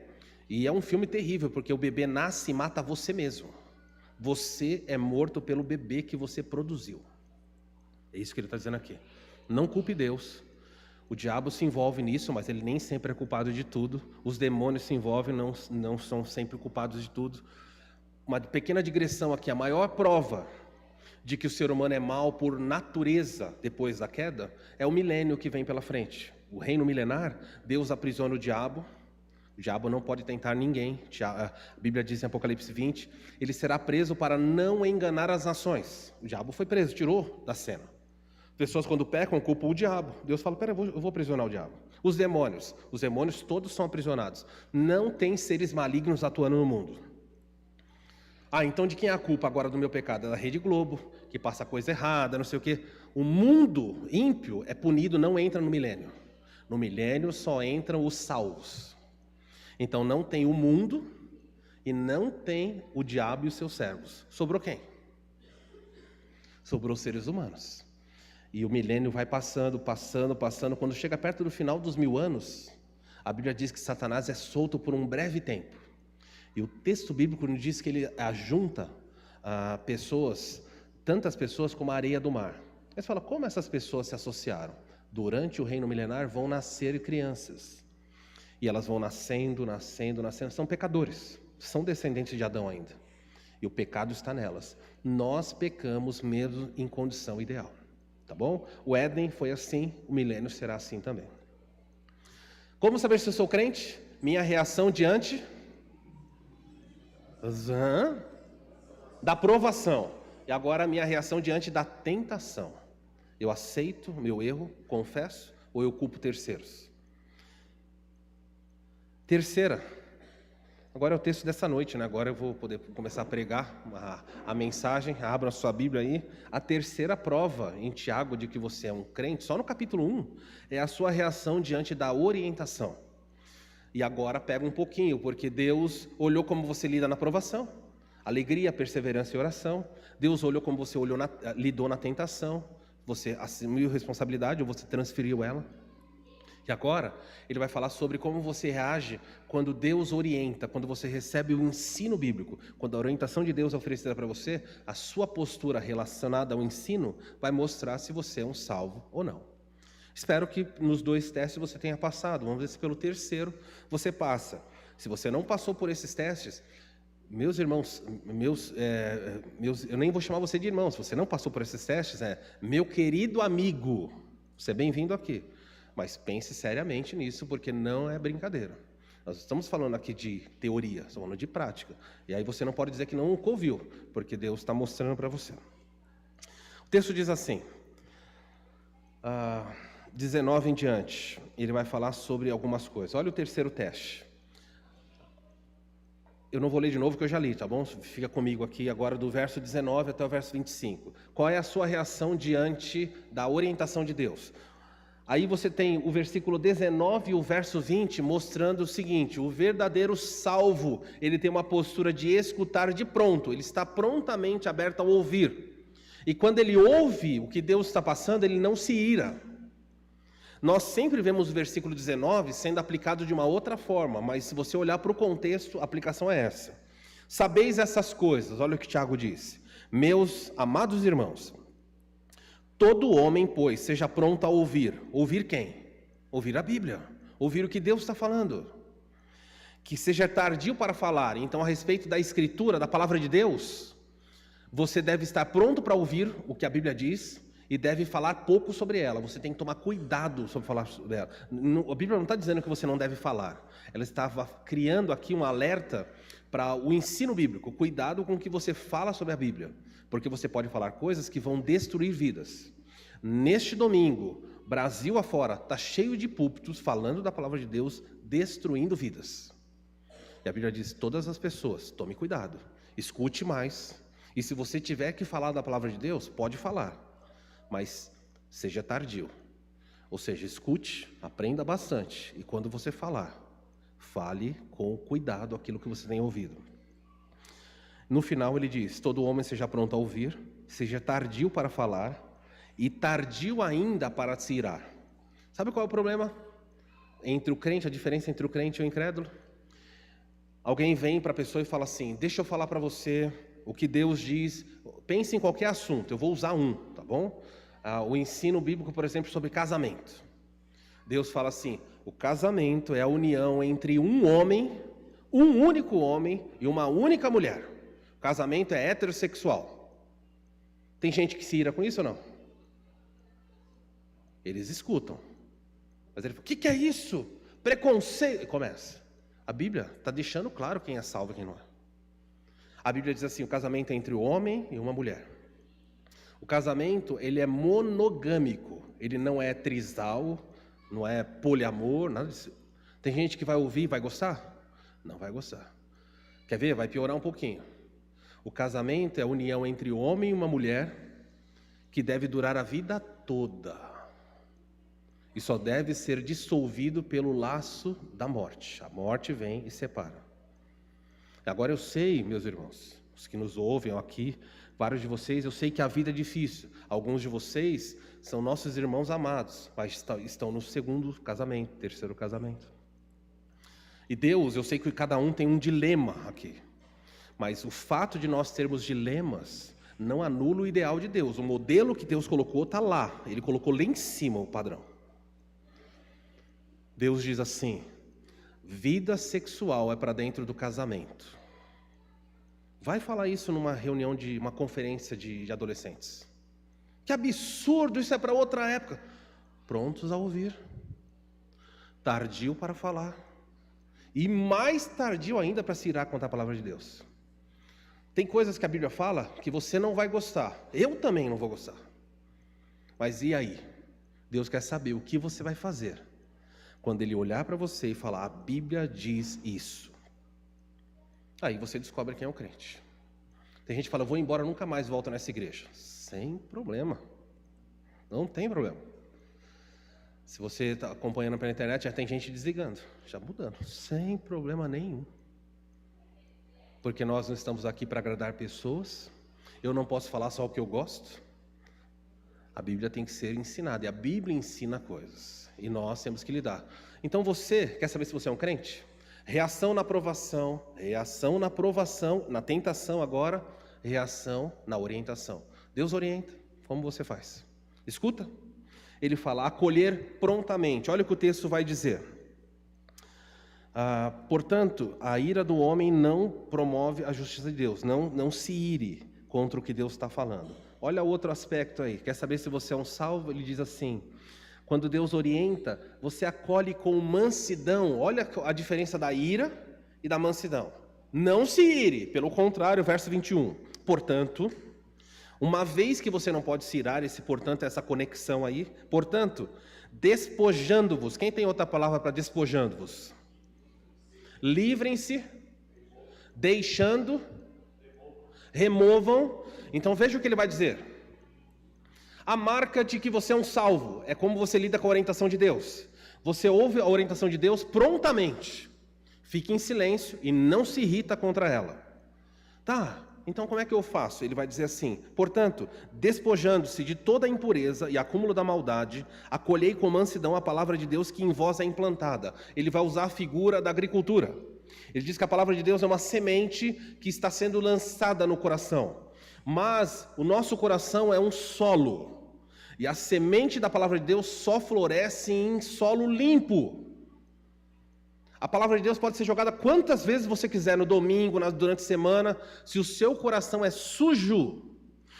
S1: E é um filme terrível, porque o bebê nasce e mata você mesmo. Você é morto pelo bebê que você produziu. É isso que ele está dizendo aqui. Não culpe Deus. O diabo se envolve nisso, mas ele nem sempre é culpado de tudo. Os demônios se envolvem, não são sempre culpados de tudo. Uma pequena digressão aqui. A maior prova de que o ser humano é mau por natureza depois da queda é o milênio que vem pela frente. O reino milenar, Deus aprisiona o diabo. O diabo não pode tentar ninguém. A Bíblia diz em Apocalipse 20, ele será preso para não enganar as nações. O diabo foi preso, tirou da cena. Pessoas quando pecam culpam o diabo. Deus fala: pera, eu vou aprisionar o diabo. Os demônios todos são aprisionados. Não tem seres malignos atuando no mundo. Então de quem é a culpa agora do meu pecado? É da Rede Globo, que passa coisa errada, não sei o quê. O mundo ímpio é punido, não entra no milênio. No milênio só entram os salvos. Então não tem o mundo e não tem o diabo e os seus servos. Sobrou quem? Sobrou os seres humanos. E o milênio vai passando. Quando chega perto do final dos 1000 anos, a Bíblia diz que Satanás é solto por um breve tempo. E o texto bíblico nos diz que ele ajunta pessoas, tantas pessoas como a areia do mar. Aí você fala: como essas pessoas se associaram? Durante o reino milenar vão nascer crianças. E elas vão nascendo, nascendo, nascendo. São pecadores, são descendentes de Adão ainda. E o pecado está nelas. Nós pecamos mesmo em condição ideal. Tá bom? O Éden foi assim, o milênio será assim também. Como saber se eu sou crente? Minha reação diante da provação. E agora a minha reação diante da tentação. Eu aceito meu erro, confesso, ou eu culpo terceiros? Terceira, agora é o texto dessa noite, né? Agora eu vou poder começar a pregar a mensagem. Abra a sua Bíblia aí. A terceira prova em Tiago de que você é um crente, só no capítulo 1, é a sua reação diante da orientação. E agora pega um pouquinho, porque Deus olhou como você lida na provação, alegria, perseverança e oração. Deus olhou como você lidou na tentação, você assumiu responsabilidade ou você transferiu ela. E agora ele vai falar sobre como você reage quando Deus orienta, quando você recebe o ensino bíblico. Quando a orientação de Deus é oferecida para você, a sua postura relacionada ao ensino vai mostrar se você é um salvo ou não. Espero que nos 2 testes você tenha passado. Vamos ver se pelo terceiro você passa. Se você não passou por esses testes, meus irmãos, eu nem vou chamar você de irmão. Se você não passou por esses testes, meu querido amigo, você é bem-vindo aqui. Mas pense seriamente nisso, porque não é brincadeira. Nós estamos falando aqui de teoria, estamos falando de prática. E aí você não pode dizer que não ouviu, porque Deus está mostrando para você. O texto diz assim, 19 em diante, ele vai falar sobre algumas coisas. Olha o terceiro teste. Eu não vou ler de novo, porque eu já li, tá bom? Fica comigo aqui agora do verso 19 até o verso 25. Qual é a sua reação diante da orientação de Deus? Aí você tem o versículo 19 e o verso 20 mostrando o seguinte: o verdadeiro salvo, ele tem uma postura de escutar de pronto, ele está prontamente aberto ao ouvir. E quando ele ouve o que Deus está passando, ele não se ira. Nós sempre vemos o versículo 19 sendo aplicado de uma outra forma, mas se você olhar para o contexto, a aplicação é essa. Sabeis essas coisas, olha o que Tiago diz. Meus amados irmãos, todo homem, pois, seja pronto a ouvir. Ouvir quem? Ouvir a Bíblia. Ouvir o que Deus está falando. Que seja tardio para falar. Então, a respeito da Escritura, da Palavra de Deus, você deve estar pronto para ouvir o que a Bíblia diz e deve falar pouco sobre ela. Você tem que tomar cuidado sobre falar sobre ela. A Bíblia não está dizendo que você não deve falar. Ela estava criando aqui um alerta para o ensino bíblico. Cuidado com o que você fala sobre a Bíblia, porque você pode falar coisas que vão destruir vidas. Neste domingo, Brasil afora, está cheio de púlpitos falando da palavra de Deus, destruindo vidas. E a Bíblia diz, todas as pessoas, tome cuidado, escute mais. E se você tiver que falar da palavra de Deus, pode falar, mas seja tardio. Ou seja, escute, aprenda bastante. E quando você falar, fale com cuidado aquilo que você tem ouvido. No final ele diz, todo homem seja pronto a ouvir, seja tardio para falar e tardio ainda para se irar. Sabe qual é o problema entre o crente, a diferença entre o crente e o incrédulo? Alguém vem para a pessoa e fala assim, deixa eu falar para você o que Deus diz, pense em qualquer assunto, eu vou usar um, tá bom? O ensino bíblico, por exemplo, sobre casamento. Deus fala assim, o casamento é a união entre um homem, um único homem e uma única mulher. O casamento é heterossexual. Tem gente que se ira com isso ou não? Eles escutam. Mas ele fala, o que é isso? Preconceito. Começa. A Bíblia está deixando claro quem é salvo e quem não é. A Bíblia diz assim, o casamento é entre o homem e uma mulher. O casamento, ele é monogâmico. Ele não é trisal, não é poliamor, nada disso. Tem gente que vai ouvir e vai gostar? Não vai gostar. Quer ver? Vai piorar um pouquinho. O casamento é a união entre o homem e uma mulher que deve durar a vida toda. E só deve ser dissolvido pelo laço da morte. A morte vem e separa. Agora eu sei, meus irmãos, os que nos ouvem aqui, vários de vocês, eu sei que a vida é difícil. Alguns de vocês são nossos irmãos amados, mas estão no segundo casamento, terceiro casamento. E Deus, eu sei que cada um tem um dilema aqui. Mas o fato de nós termos dilemas não anula o ideal de Deus. O modelo que Deus colocou está lá. Ele colocou lá em cima o padrão. Deus diz assim: vida sexual é para dentro do casamento. Vai falar isso numa reunião uma conferência de adolescentes. Que absurdo, isso é para outra época. Prontos a ouvir. Tardio para falar. E mais tardio ainda para se irar contra a palavra de Deus. Tem coisas que a Bíblia fala que você não vai gostar. Eu também não vou gostar. Mas e aí? Deus quer saber o que você vai fazer quando Ele olhar para você e falar: a Bíblia diz isso. Aí você descobre quem é o crente. Tem gente que fala: vou embora, nunca mais volto nessa igreja. Sem problema. Não tem problema. Se você está acompanhando pela internet, já tem gente desligando, já mudando. Sem problema nenhum. Porque nós não estamos aqui para agradar pessoas. Eu não posso falar só o que eu gosto. A Bíblia tem que ser ensinada. E a Bíblia ensina coisas. E nós temos que lidar. Então você, quer saber se você é um crente? Reação na aprovação, na tentação agora, reação na orientação. Deus orienta, como você faz? Escuta, Ele fala: acolher prontamente. Olha o que o texto vai dizer. Portanto, a ira do homem não promove a justiça de Deus. Não se ire contra o que Deus está falando. Olha outro aspecto aí. Quer saber se você é um salvo? Ele diz assim: quando Deus orienta, você acolhe com mansidão. Olha a diferença da ira e da mansidão. Não se ire, pelo contrário, verso 21. Portanto, uma vez que você não pode se irar, essa conexão aí, portanto, despojando-vos. Quem tem outra palavra para despojando-vos? Livrem-se, deixando, removam. Então veja o que ele vai dizer. A marca de que você é um salvo é como você lida com a orientação de Deus. Você ouve a orientação de Deus prontamente. Fique em silêncio e não se irrita contra ela. Tá, então como é que eu faço? Ele vai dizer assim: portanto, despojando-se de toda a impureza e acúmulo da maldade, acolhei com mansidão a palavra de Deus que em vós é implantada. Ele vai usar a figura da agricultura. Ele diz que a palavra de Deus é uma semente que está sendo lançada no coração. Mas o nosso coração é um solo. E a semente da palavra de Deus só floresce em solo limpo. A palavra de Deus pode ser jogada quantas vezes você quiser, no domingo, durante a semana. Se o seu coração é sujo,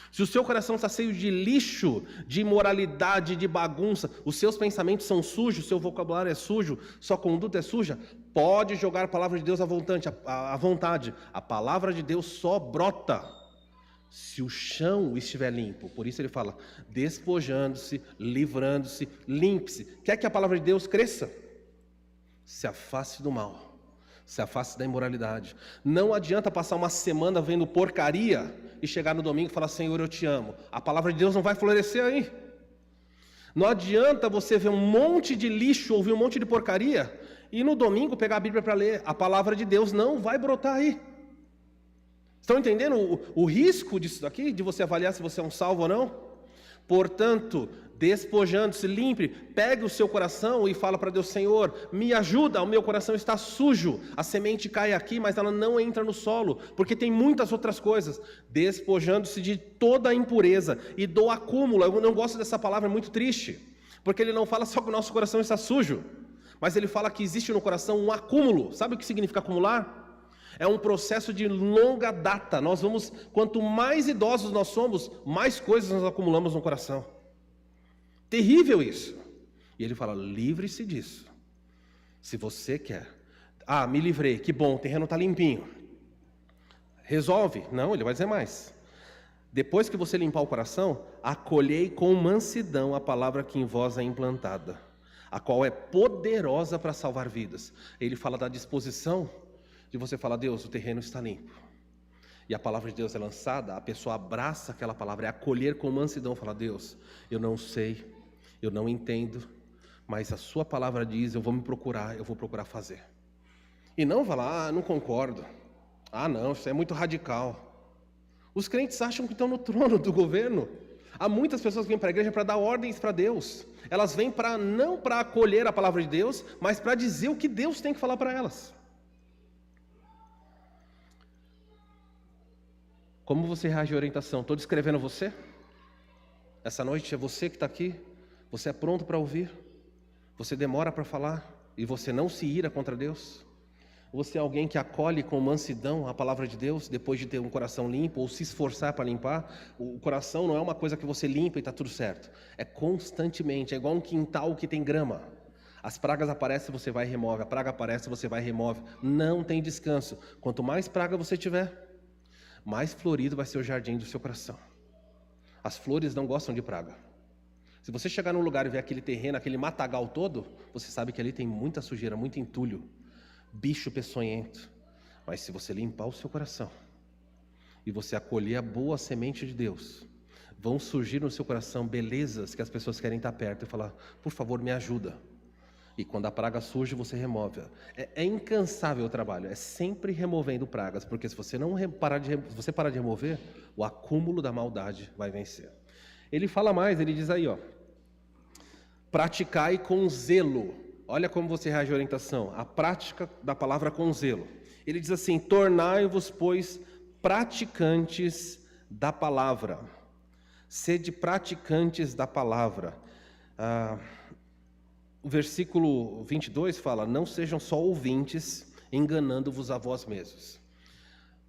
S1: se o seu coração está cheio de lixo, de imoralidade, de bagunça, os seus pensamentos são sujos, seu vocabulário é sujo, sua conduta é suja, pode jogar a palavra de Deus à vontade. A palavra de Deus só brota se o chão estiver limpo. Por isso ele fala: despojando-se, livrando-se, limpe-se. Quer que a palavra de Deus cresça? Se afaste do mal, se afaste da imoralidade. Não adianta passar uma semana vendo porcaria e chegar no domingo e falar: Senhor, eu te amo. A palavra de Deus não vai florescer aí. Não adianta você ver um monte de lixo, ouvir um monte de porcaria e no domingo pegar a Bíblia para ler. A palavra de Deus não vai brotar aí. Estão entendendo o risco disso daqui? De você avaliar se você é um salvo ou não? Portanto, despojando-se, limpe, pegue o seu coração e fala para Deus: Senhor, me ajuda, o meu coração está sujo, a semente cai aqui, mas ela não entra no solo, porque tem muitas outras coisas. Despojando-se de toda a impureza e do acúmulo. Eu não gosto dessa palavra, é muito triste, porque ele não fala só que o nosso coração está sujo, mas ele fala que existe no coração um acúmulo. Sabe o que significa acumular? É um processo de longa data. Quanto mais idosos nós somos, mais coisas nós acumulamos no coração. Terrível isso. E ele fala: livre-se disso. Se você quer. Me livrei, que bom, o terreno está limpinho. Resolve? Não, ele vai dizer mais. Depois que você limpar o coração, acolhei com mansidão a palavra que em vós é implantada, a qual é poderosa para salvar vidas. Ele fala da disposição de você falar: Deus, o terreno está limpo. E a palavra de Deus é lançada, a pessoa abraça aquela palavra, é acolher com mansidão, fala: Deus, eu não sei, eu não entendo, mas a sua palavra diz, eu vou procurar fazer. E não falar: não concordo, não, isso é muito radical. Os crentes acham que estão no trono do governo. Há muitas pessoas que vêm para a igreja para dar ordens para Deus. Elas vêm não para acolher a palavra de Deus, mas para dizer o que Deus tem que falar para elas. Como você reage à orientação? Estou descrevendo você? Essa noite é você que está aqui? Você é pronto para ouvir? Você demora para falar? e você não se ira contra Deus? Você é alguém que acolhe com mansidão a palavra de Deus depois de ter um coração limpo ou se esforçar para limpar? O coração não é uma coisa que você limpa e está tudo certo. É constantemente, é igual um quintal que tem grama. As pragas aparecem, você vai e remove. A praga aparece, você vai e remove. Não tem descanso. Quanto mais praga você tiver, mais florido vai ser o jardim do seu coração. As flores não gostam de praga. Se você chegar num lugar e ver aquele terreno, aquele matagal todo, você sabe que ali tem muita sujeira, muito entulho, bicho peçonhento. Mas se você limpar o seu coração e você acolher a boa semente de Deus, vão surgir no seu coração belezas que as pessoas querem estar perto e falar: por favor, me ajuda. E quando a praga surge, você remove. É incansável o trabalho, é sempre removendo pragas, porque se você não parar de remover, o acúmulo da maldade vai vencer. Ele fala mais, ele diz aí, ó: praticai com zelo. Olha como você reage à orientação, a prática da palavra com zelo. Ele diz assim: tornai-vos, pois, praticantes da palavra. Sede praticantes da palavra. O versículo 22 fala: não sejam só ouvintes, enganando-vos a vós mesmos.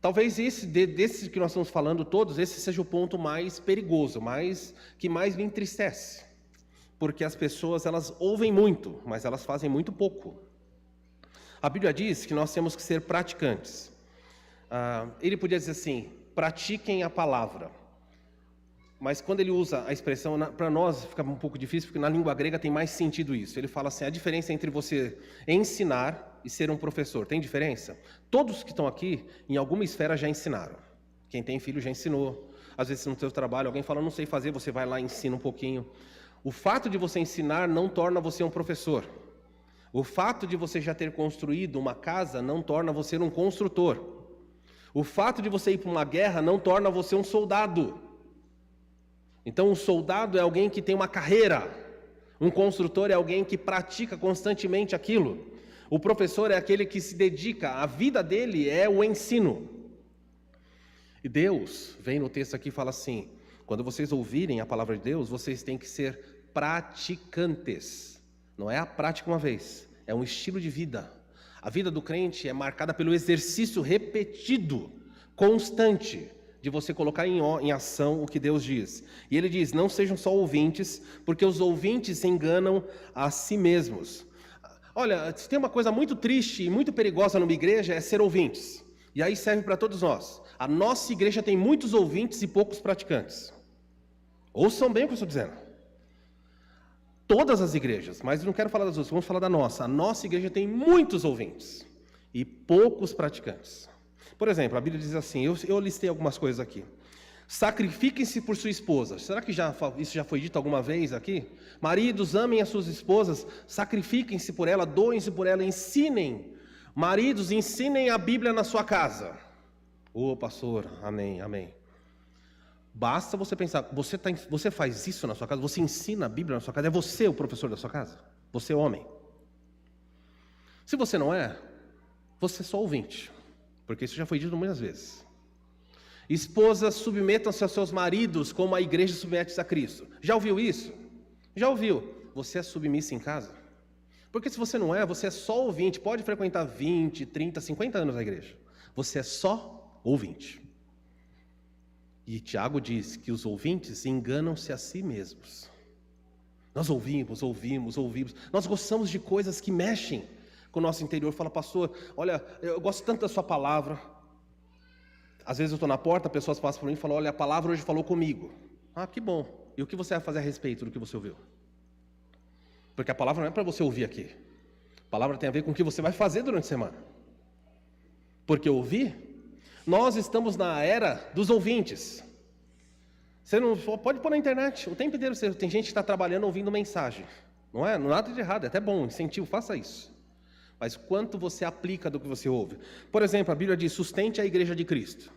S1: Talvez desses que nós estamos falando todos, esse seja o ponto mais perigoso, que mais me entristece. Porque as pessoas, elas ouvem muito, mas elas fazem muito pouco. A Bíblia diz que nós temos que ser praticantes. Ele podia dizer assim: pratiquem a palavra. Mas quando ele usa a expressão, para nós fica um pouco difícil, porque na língua grega tem mais sentido isso. Ele fala assim: a diferença entre você ensinar e ser um professor. Tem diferença? Todos que estão aqui, em alguma esfera, já ensinaram. Quem tem filho já ensinou. Às vezes no seu trabalho, alguém fala: não sei fazer, você vai lá e ensina um pouquinho. O fato de você ensinar não torna você um professor. O fato de você já ter construído uma casa não torna você um construtor. O fato de você ir para uma guerra não torna você um soldado. Então, um soldado é alguém que tem uma carreira. Um construtor é alguém que pratica constantemente aquilo. O professor é aquele que se dedica, a vida dele é o ensino. E Deus vem no texto aqui e fala assim: quando vocês ouvirem a palavra de Deus, vocês têm que ser praticantes. Não é a prática uma vez, é um estilo de vida. A vida do crente é marcada pelo exercício repetido, constante, de você colocar em ação o que Deus diz. E ele diz: não sejam só ouvintes, porque os ouvintes se enganam a si mesmos. Olha, se tem uma coisa muito triste e muito perigosa numa igreja, é ser ouvintes. E aí serve para todos nós. A nossa igreja tem muitos ouvintes e poucos praticantes. Ouçam bem o que eu estou dizendo. Todas as igrejas, mas não quero falar das outras, vamos falar da nossa. A nossa igreja tem muitos ouvintes e poucos praticantes. Por exemplo, a Bíblia diz assim, eu listei algumas coisas aqui. Sacrifiquem-se por sua esposa. Será que isso já foi dito alguma vez aqui? Maridos, amem as suas esposas, sacrifiquem-se por ela, doem-se por ela, ensinem. Maridos, ensinem a Bíblia na sua casa. Ô, pastor, amém, amém. Basta você pensar, você faz isso na sua casa? Você ensina a Bíblia na sua casa? É você o professor da sua casa? Você é homem. Se você não é, você é só ouvinte. Porque isso já foi dito muitas vezes. Esposas, submetam-se aos seus maridos como a igreja submete-se a Cristo. Já ouviu isso? Já ouviu? Você é submissa em casa? Porque se você não é, você é só ouvinte. Pode frequentar 20, 30, 50 anos na igreja. Você é só ouvinte. E Tiago diz que os ouvintes enganam-se a si mesmos. Nós ouvimos. Nós gostamos de coisas que mexem com o nosso interior. Fala: pastor, olha, eu gosto tanto da sua palavra. Às vezes eu estou na porta, pessoas passam por mim e falam: olha, a palavra hoje falou comigo. Ah, que bom. E o que você vai fazer a respeito do que você ouviu? Porque a palavra não é para você ouvir aqui. A palavra tem a ver com o que você vai fazer durante a semana. Porque ouvir, nós estamos na era dos ouvintes. Você não pode pôr na internet o tempo inteiro. Tem gente que está trabalhando ouvindo mensagem. Não é nada de errado, é até bom, incentivo, faça isso. Mas quanto você aplica do que você ouve? Por exemplo, a Bíblia diz: sustente a igreja de Cristo.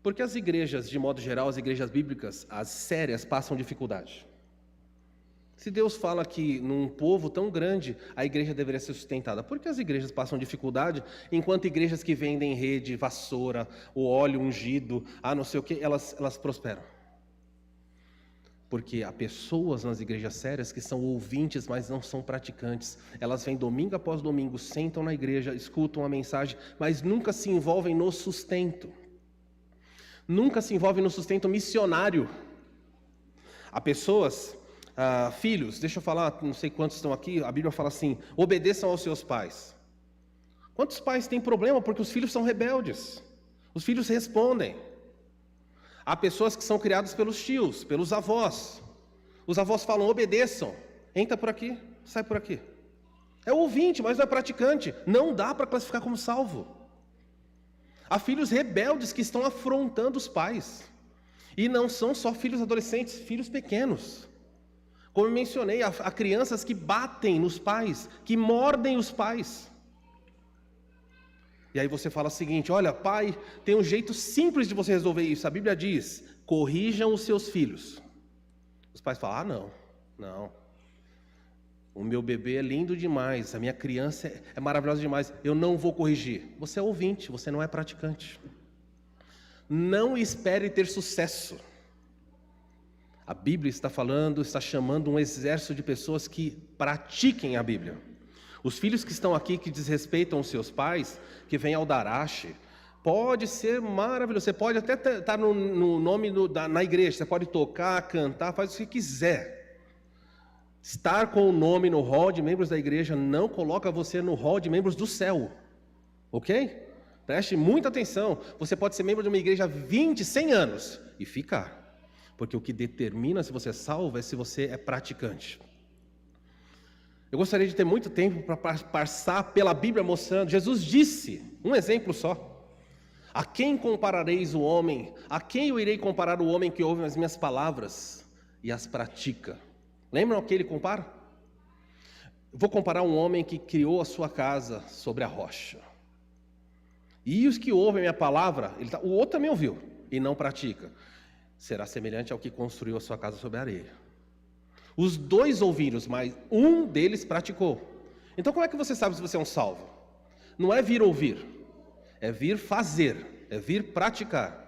S1: Porque as igrejas, de modo geral, as igrejas bíblicas, as sérias, passam dificuldade. Se Deus fala que num povo tão grande a igreja deveria ser sustentada, por que as igrejas passam dificuldade, enquanto igrejas que vendem rede, vassoura, o óleo ungido, não sei o que, elas prosperam? Porque há pessoas nas igrejas sérias que são ouvintes, mas não são praticantes. Elas vêm domingo após domingo, sentam na igreja, escutam a mensagem, mas nunca se envolvem no sustento. Nunca se envolvem no sustento missionário. Há pessoas, filhos, deixa eu falar, não sei quantos estão aqui, a Bíblia fala assim, obedeçam aos seus pais. Quantos pais têm problema porque os filhos são rebeldes? Os filhos respondem. Há pessoas que são criadas pelos tios, pelos avós. Os avós falam, obedeçam. Entra por aqui, sai por aqui. É ouvinte, mas não é praticante. Não dá para classificar como salvo. Há filhos rebeldes que estão afrontando os pais. E não são só filhos adolescentes, filhos pequenos. Como eu mencionei, há crianças que batem nos pais, que mordem os pais. E aí você fala o seguinte, olha, pai, tem um jeito simples de você resolver isso. A Bíblia diz, corrijam os seus filhos. Os pais falam, não. O meu bebê é lindo demais, a minha criança é maravilhosa demais, eu não vou corrigir. Você é ouvinte, você não é praticante. Não espere ter sucesso. A Bíblia está chamando um exército de pessoas que pratiquem a Bíblia. Os filhos que estão aqui, que desrespeitam os seus pais, que vêm ao Darache, pode ser maravilhoso. Você pode até estar no nome na igreja, você pode tocar, cantar, faz o que quiser. Estar com o nome no hall de membros da igreja não coloca você no hall de membros do céu. Ok? Preste muita atenção. Você pode ser membro de uma igreja há 20, 100 anos e ficar. Porque o que determina se você é salvo é se você é praticante. Eu gostaria de ter muito tempo para passar pela Bíblia mostrando. Jesus disse, um exemplo só. A quem comparareis o homem? A quem eu irei comparar o homem que ouve as minhas palavras e as pratica? Lembram o que ele compara? Vou comparar um homem que criou a sua casa sobre a rocha. E os que ouvem a minha palavra, o outro também ouviu e não pratica. Será semelhante ao que construiu a sua casa sobre a areia. Os dois ouviram, mas um deles praticou. Então como é que você sabe se você é um salvo? Não é vir ouvir, é vir fazer, é vir praticar.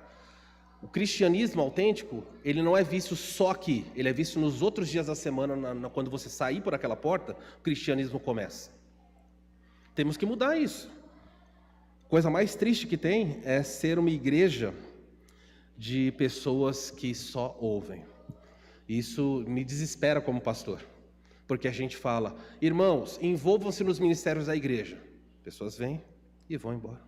S1: O cristianismo autêntico, ele não é visto só aqui, ele é visto nos outros dias da semana, quando você sair por aquela porta, o cristianismo começa. Temos que mudar isso. A coisa mais triste que tem é ser uma igreja de pessoas que só ouvem. Isso me desespera como pastor, porque a gente fala, irmãos, envolvam-se nos ministérios da igreja. Pessoas vêm e vão embora.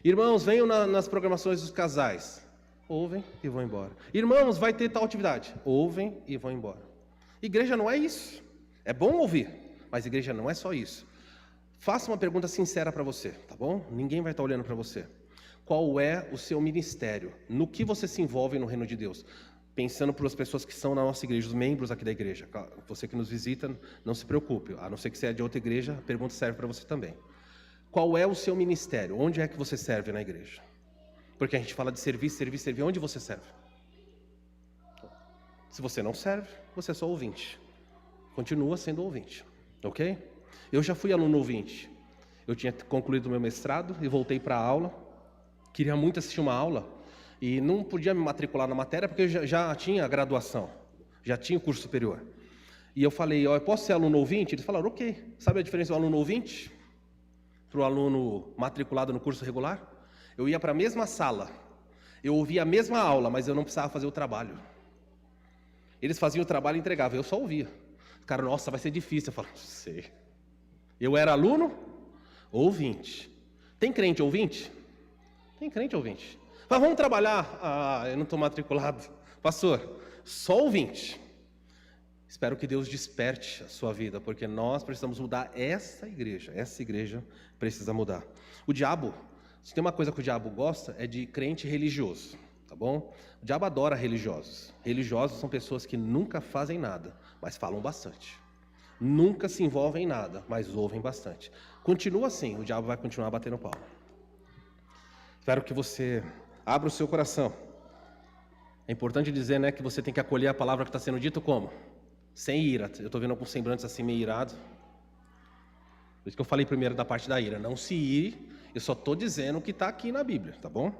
S1: Irmãos, venham nas programações dos casais. Ouvem e vão embora. Irmãos, vai ter tal atividade. Ouvem e vão embora. Igreja não é isso. É bom ouvir, mas igreja não é só isso. Faça uma pergunta sincera para você, tá bom? Ninguém vai estar olhando para você. Qual é o seu ministério? No que você se envolve no reino de Deus? Pensando para as pessoas que são na nossa igreja, os membros aqui da igreja. Você que nos visita, não se preocupe. A não ser que você é de outra igreja, a pergunta serve para você também. Qual é o seu ministério? Onde é que você serve na igreja? Porque a gente fala de servir. Onde você serve? Se você não serve, você é só ouvinte. Continua sendo ouvinte. Ok? Eu já fui aluno ouvinte. Eu tinha concluído o meu mestrado e voltei para a aula. Queria muito assistir uma aula. E não podia me matricular na matéria porque eu já tinha graduação, já tinha o curso superior. E eu falei, eu posso ser aluno ouvinte? Eles falaram, ok. Sabe a diferença do aluno ouvinte para o aluno matriculado no curso regular? Eu ia para a mesma sala, eu ouvia a mesma aula, mas eu não precisava fazer o trabalho. Eles faziam o trabalho e entregavam, eu só ouvia. Cara, nossa, vai ser difícil. Eu falo, não sei. Eu era aluno ouvinte. Tem crente ouvinte? Tem crente ouvinte. Mas vamos trabalhar. Eu não estou matriculado. Pastor, só ouvinte. Espero que Deus desperte a sua vida, porque nós precisamos mudar essa igreja. Essa igreja precisa mudar. O diabo, se tem uma coisa que o diabo gosta, é de crente religioso, tá bom? O diabo adora religiosos. Religiosos são pessoas que nunca fazem nada, mas falam bastante. Nunca se envolvem em nada, mas ouvem bastante. Continua assim, o diabo vai continuar batendo pau. Espero que você abra o seu coração. É importante dizer, né, que você tem que acolher a palavra que está sendo dita como? Sem ira. Eu estou vendo alguns semblantes assim meio irado. Por isso que eu falei primeiro da parte da ira. Não se ire, eu só estou dizendo o que está aqui na Bíblia, tá bom?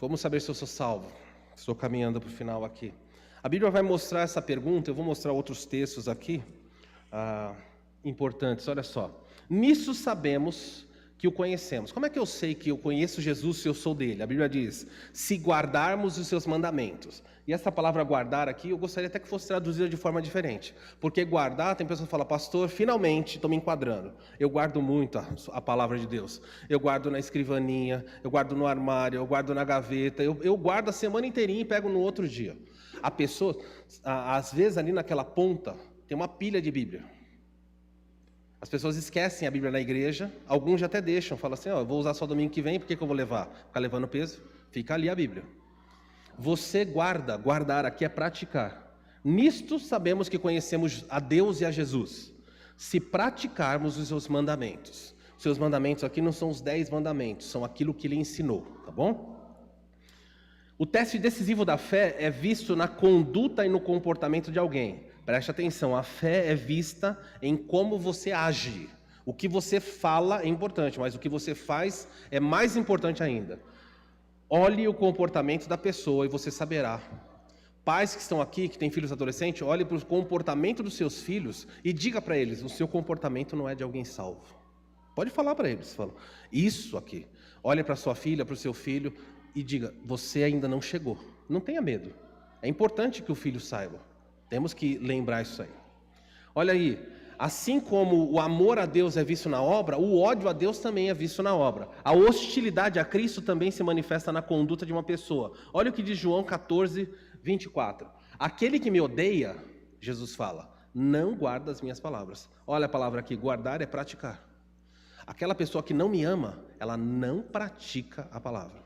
S1: Como saber se eu sou salvo? Estou caminhando para o final aqui. A Bíblia vai mostrar essa pergunta, eu vou mostrar outros textos aqui, importantes, olha só. Nisso sabemos que o conhecemos. Como é que eu sei que eu conheço Jesus se eu sou dele? A Bíblia diz, se guardarmos os seus mandamentos. E essa palavra guardar aqui, eu gostaria até que fosse traduzida de forma diferente. Porque guardar, tem pessoas que falam, pastor, finalmente estou me enquadrando. Eu guardo muito a palavra de Deus. Eu guardo na escrivaninha, eu guardo no armário, eu guardo na gaveta. Eu guardo a semana inteirinha e pego no outro dia. A pessoa, às vezes ali naquela ponta, tem uma pilha de Bíblia. As pessoas esquecem a Bíblia na igreja, alguns já até deixam, falam assim, eu vou usar só domingo que vem, por que eu vou levar? Ficar levando peso? Fica ali a Bíblia. Você guarda, guardar aqui é praticar. Nisto sabemos que conhecemos a Deus e a Jesus, se praticarmos os seus mandamentos. Os seus mandamentos aqui não são os 10 mandamentos, são aquilo que ele ensinou, tá bom? O teste decisivo da fé é visto na conduta e no comportamento de alguém. Preste atenção, a fé é vista em como você age. O que você fala é importante, mas o que você faz é mais importante ainda. Olhe o comportamento da pessoa e você saberá. Pais que estão aqui, que têm filhos adolescentes, olhe para o comportamento dos seus filhos e diga para eles, o seu comportamento não é de alguém salvo. Pode falar para eles, fala, isso aqui. Olhe para sua filha, para o seu filho e diga, você ainda não chegou. Não tenha medo. É importante que o filho saiba. Temos que lembrar isso aí. Olha aí, assim como o amor a Deus é visto na obra, o ódio a Deus também é visto na obra. A hostilidade a Cristo também se manifesta na conduta de uma pessoa. Olha o que diz João 14, 24. Aquele que me odeia, Jesus fala, não guarda as minhas palavras. Olha a palavra aqui, guardar é praticar. Aquela pessoa que não me ama, ela não pratica a palavra.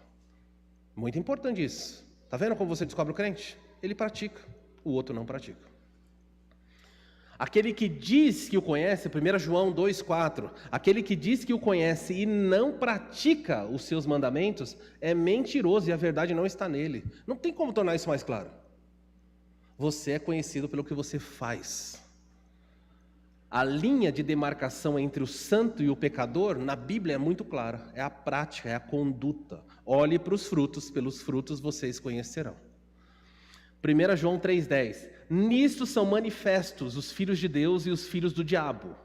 S1: Muito importante isso. Está vendo como você descobre o crente? Ele pratica. O outro não pratica. Aquele que diz que o conhece, 1 João 2,4, aquele que diz que o conhece e não pratica os seus mandamentos, é mentiroso e a verdade não está nele. Não tem como tornar isso mais claro. Você é conhecido pelo que você faz. A linha de demarcação entre o santo e o pecador, na Bíblia é muito clara. É a prática, é a conduta. Olhe para os frutos, pelos frutos vocês conhecerão. 1 João 3,10. Nisto são manifestos os filhos de Deus e os filhos do diabo.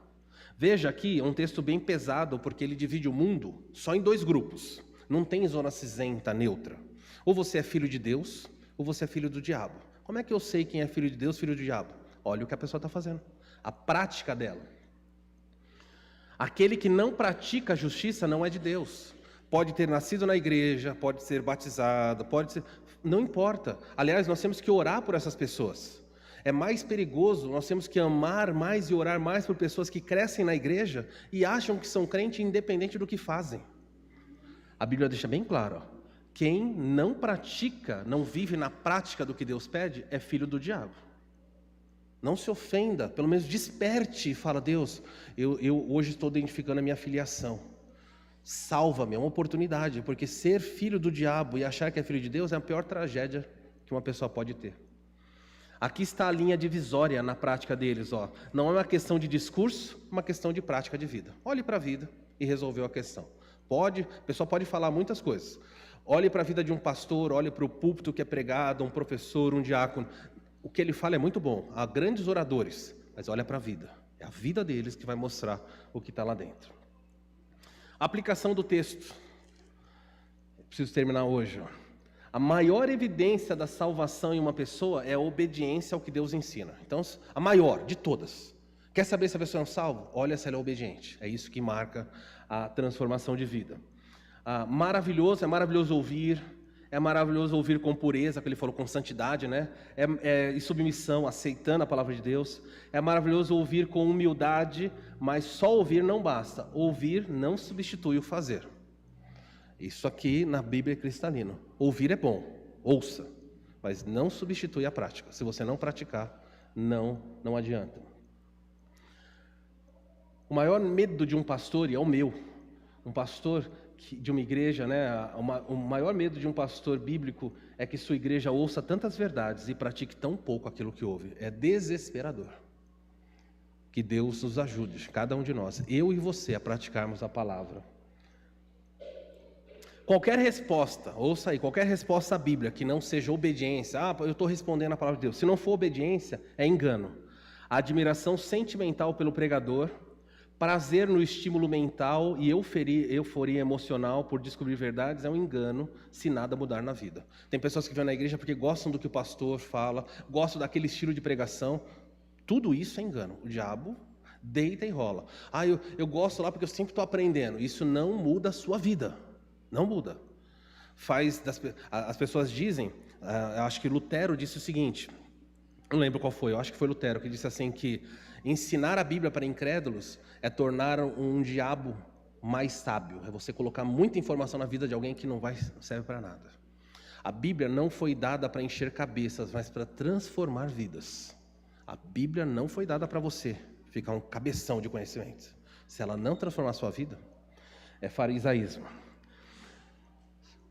S1: Veja aqui, é um texto bem pesado, porque ele divide o mundo só em 2 grupos. Não tem zona cinzenta, neutra. Ou você é filho de Deus, ou você é filho do diabo. Como é que eu sei quem é filho de Deus, filho do diabo? Olha o que a pessoa está fazendo. A prática dela. Aquele que não pratica a justiça não é de Deus. Pode ter nascido na igreja, pode ser batizado, pode ser... Não importa. Aliás, nós temos que orar por essas pessoas. É mais perigoso, nós temos que amar mais e orar mais por pessoas que crescem na igreja e acham que são crentes independente do que fazem. A Bíblia deixa bem claro, ó, quem não pratica, não vive na prática do que Deus pede, é filho do diabo. Não se ofenda, pelo menos desperte e fala, Deus, eu hoje estou identificando a minha filiação. Salva-me, é uma oportunidade, porque ser filho do diabo e achar que é filho de Deus é a pior tragédia que uma pessoa pode ter. Aqui está a linha divisória na prática deles, ó. Não é uma questão de discurso, é uma questão de prática de vida. Olhe para a vida e resolveu a questão. A pessoa pode falar muitas coisas. Olhe para a vida de um pastor, olhe para o púlpito que é pregado, um professor, um diácono. O que ele fala é muito bom, há grandes oradores, mas olha para a vida. É a vida deles que vai mostrar o que está lá dentro. Aplicação do texto. Preciso terminar hoje. Ó. A maior evidência da salvação em uma pessoa é a obediência ao que Deus ensina. Então, a maior de todas. Quer saber se a pessoa é um salvo? Olha se ela é obediente. É isso que marca a transformação de vida. É maravilhoso ouvir. É maravilhoso ouvir com pureza, que ele falou com santidade, né? E submissão, aceitando a palavra de Deus. É maravilhoso ouvir com humildade, mas só ouvir não basta. Ouvir não substitui o fazer. Isso aqui na Bíblia é cristalino. Ouvir é bom, ouça, mas não substitui a prática. Se você não praticar, não adianta. O maior medo de um pastor, e é o meu, um pastor de uma igreja, né? O maior medo de um pastor bíblico é que sua igreja ouça tantas verdades e pratique tão pouco aquilo que ouve. É desesperador. Que Deus nos ajude, cada um de nós, eu e você, a praticarmos a palavra. Qualquer resposta, ouça aí, qualquer resposta à Bíblia que não seja obediência, eu estou respondendo a palavra de Deus. Se não for obediência, é engano. A admiração sentimental pelo pregador, prazer no estímulo mental e euforia emocional por descobrir verdades é um engano se nada mudar na vida. Tem pessoas que vêm na igreja porque gostam do que o pastor fala, gostam daquele estilo de pregação. Tudo isso é engano. O diabo deita e rola. Eu gosto lá porque eu sempre estou aprendendo. Isso não muda a sua vida. Não muda. As pessoas dizem, eu acho que Lutero disse o seguinte, não lembro qual foi, eu acho que foi Lutero, que disse assim que ensinar a Bíblia para incrédulos é tornar um diabo mais sábio. É você colocar muita informação na vida de alguém que não serve para nada. A Bíblia não foi dada para encher cabeças, mas para transformar vidas. A Bíblia não foi dada para você ficar um cabeção de conhecimento. Se ela não transformar a sua vida, é farisaísmo.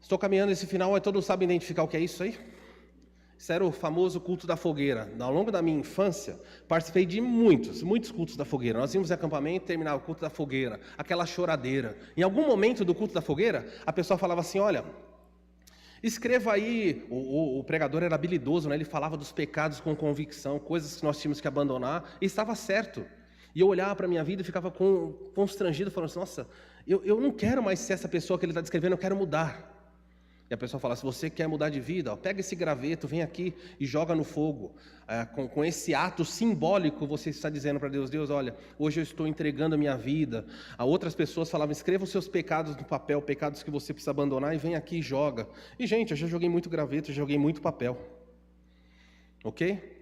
S1: Estou caminhando esse final, todos sabem identificar o que é isso aí? Isso era o famoso culto da fogueira. Ao longo da minha infância, participei de muitos cultos da fogueira. Nós íamos em acampamento, terminava o culto da fogueira, aquela choradeira. Em algum momento do culto da fogueira, a pessoa falava assim, olha, escreva aí, o pregador era habilidoso, né? Ele falava dos pecados com convicção, coisas que nós tínhamos que abandonar, e estava certo. E eu olhava para a minha vida e ficava constrangido, falando assim, nossa, eu não quero mais ser essa pessoa que ele está descrevendo, eu quero mudar. E a pessoa fala, se você quer mudar de vida, pega esse graveto, vem aqui e joga no fogo. Com esse ato simbólico, você está dizendo para Deus, olha, hoje eu estou entregando a minha vida. Outras pessoas falavam, escreva os seus pecados no papel, pecados que você precisa abandonar, e vem aqui e joga. E, gente, eu já joguei muito graveto, já joguei muito papel. Ok?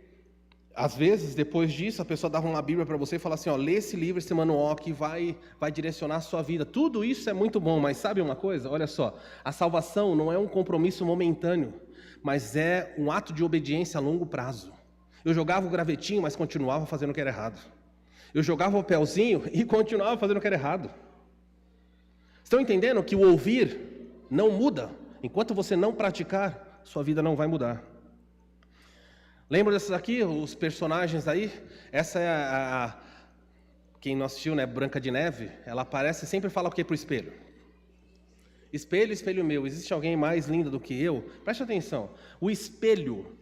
S1: Às vezes, depois disso, a pessoa dava uma Bíblia para você e falava assim, lê esse livro, esse manual que vai direcionar a sua vida. Tudo isso é muito bom, mas sabe uma coisa? Olha só, a salvação não é um compromisso momentâneo, mas é um ato de obediência a longo prazo. Eu jogava o gravetinho, mas continuava fazendo o que era errado. Eu jogava o papelzinho e continuava fazendo o que era errado. Estão entendendo que o ouvir não muda? Enquanto você não praticar, sua vida não vai mudar. Lembra desses aqui, os personagens aí? Essa é quem não assistiu, né? Branca de Neve. Ela aparece e sempre fala o que para o espelho? Espelho, espelho meu. Existe alguém mais lindo do que eu? Preste atenção. O espelho,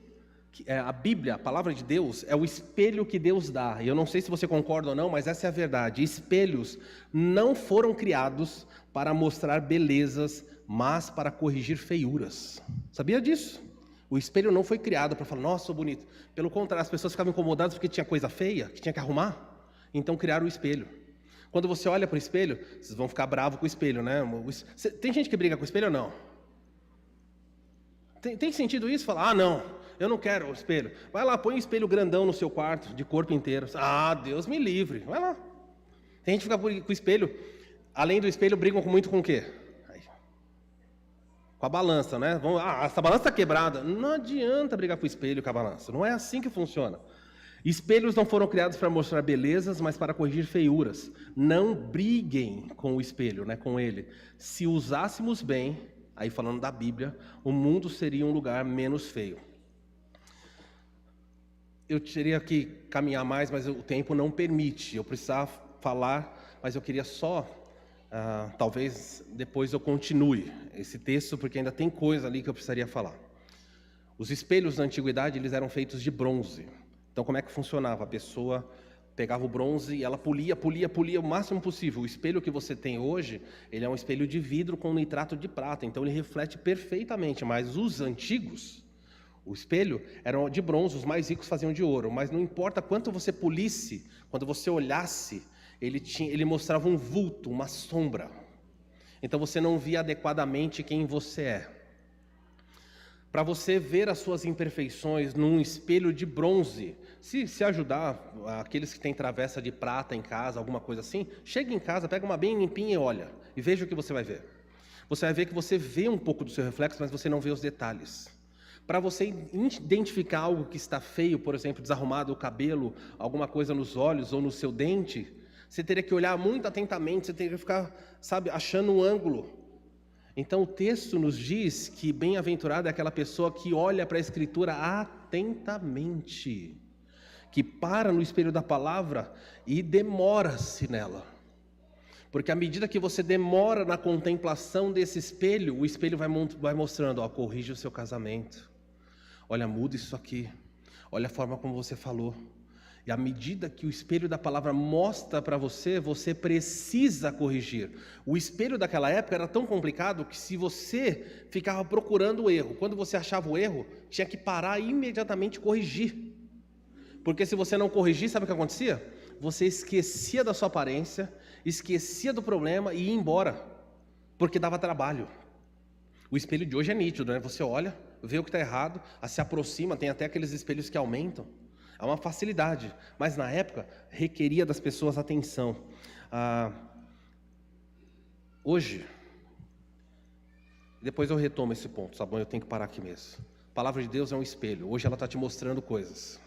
S1: a Bíblia, a palavra de Deus, é o espelho que Deus dá. E eu não sei se você concorda ou não, mas essa é a verdade. Espelhos não foram criados para mostrar belezas, mas para corrigir feiuras. Sabia disso? O espelho não foi criado para falar, nossa, sou bonito. Pelo contrário, as pessoas ficavam incomodadas porque tinha coisa feia, que tinha que arrumar. Então criaram o espelho. Quando você olha para o espelho, vocês vão ficar bravos com o espelho, né? Tem gente que briga com o espelho ou não? Tem sentido isso? Fala, não, eu não quero o espelho. Vai lá, põe um espelho grandão no seu quarto, de corpo inteiro. Deus me livre. Vai lá. Tem gente que fica com o espelho. Além do espelho, brigam muito com o quê? Com a balança, né? Essa balança está quebrada. Não adianta brigar com o espelho e com a balança. Não é assim que funciona. Espelhos não foram criados para mostrar belezas, mas para corrigir feiuras. Não briguem com o espelho, né? Com ele. Se usássemos bem, aí falando da Bíblia, o mundo seria um lugar menos feio. Eu teria que caminhar mais, mas o tempo não permite. Eu precisava falar, mas eu queria só... talvez depois eu continue esse texto, porque ainda tem coisa ali que eu precisaria falar. Os espelhos na antiguidade, eles eram feitos de bronze. Então como é que funcionava? A pessoa pegava o bronze e ela polia o máximo possível. O espelho que você tem hoje, ele é um espelho de vidro com nitrato de prata, então ele reflete perfeitamente, mas os antigos, o espelho era de bronze, os mais ricos faziam de ouro, mas não importa quanto você polisse, quando você olhasse, ele mostrava um vulto, uma sombra. Então você não via adequadamente quem você é. Para você ver as suas imperfeições num espelho de bronze, se ajudar aqueles que têm travessa de prata em casa, alguma coisa assim, chega em casa, pega uma bem limpinha e olha, e veja o que você vai ver. Você vai ver que você vê um pouco do seu reflexo, mas você não vê os detalhes. Para você identificar algo que está feio, por exemplo, desarrumado o cabelo, alguma coisa nos olhos ou no seu dente, você teria que olhar muito atentamente, você teria que ficar, achando um ângulo. Então o texto nos diz que bem-aventurada é aquela pessoa que olha para a Escritura atentamente, que para no espelho da palavra e demora-se nela. Porque à medida que você demora na contemplação desse espelho, o espelho vai mostrando, ó, corrige o seu casamento. Olha, muda isso aqui. Olha a forma como você falou. E à medida que o espelho da palavra mostra para você, você precisa corrigir. O espelho daquela época era tão complicado que se você ficava procurando o erro, quando você achava o erro, tinha que parar e imediatamente corrigir. Porque se você não corrigir, sabe o que acontecia? Você esquecia da sua aparência, esquecia do problema e ia embora, porque dava trabalho. O espelho de hoje é nítido, né? Você olha, vê o que está errado, se aproxima, tem até aqueles espelhos que aumentam. É uma facilidade, mas na época requeria das pessoas atenção. Hoje, depois eu retomo esse ponto, tá bom? Eu tenho que parar aqui mesmo. A palavra de Deus é um espelho, hoje ela está te mostrando coisas.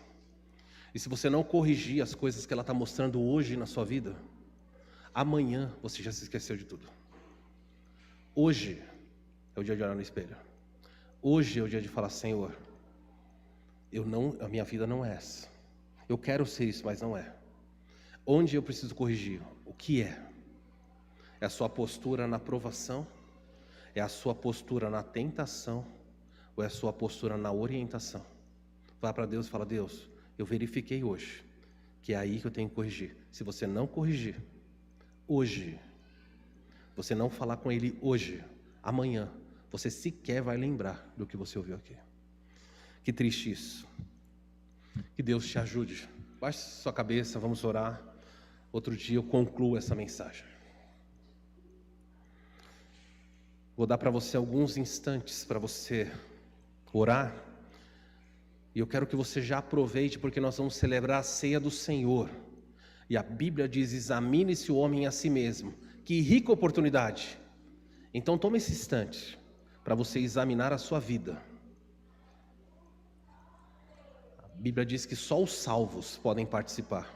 S1: E se você não corrigir as coisas que ela está mostrando hoje na sua vida, amanhã você já se esqueceu de tudo. Hoje é o dia de olhar no espelho. Hoje é o dia de falar, Senhor, a minha vida não é essa. Eu quero ser isso, mas não é. Onde eu preciso corrigir? O que é? É a sua postura na provação? É a sua postura na tentação? Ou é a sua postura na orientação? Vá para Deus e fala, Deus, eu verifiquei hoje que é aí que eu tenho que corrigir. Se você não corrigir hoje, você não falar com Ele hoje, amanhã, você sequer vai lembrar do que você ouviu aqui. Que triste isso. Que Deus te ajude. Baixe sua cabeça, vamos orar. Outro dia eu concluo essa mensagem. Vou dar para você alguns instantes para você orar. E eu quero que você já aproveite, porque nós vamos celebrar a ceia do Senhor. E a Bíblia diz, examine-se o homem a si mesmo. Que rica oportunidade. Então tome esse instante para você examinar a sua vida. A Bíblia diz que só os salvos podem participar.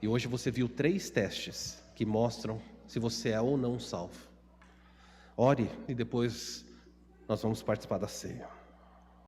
S1: E hoje você viu 3 testes que mostram se você é ou não salvo. Ore e depois nós vamos participar da ceia.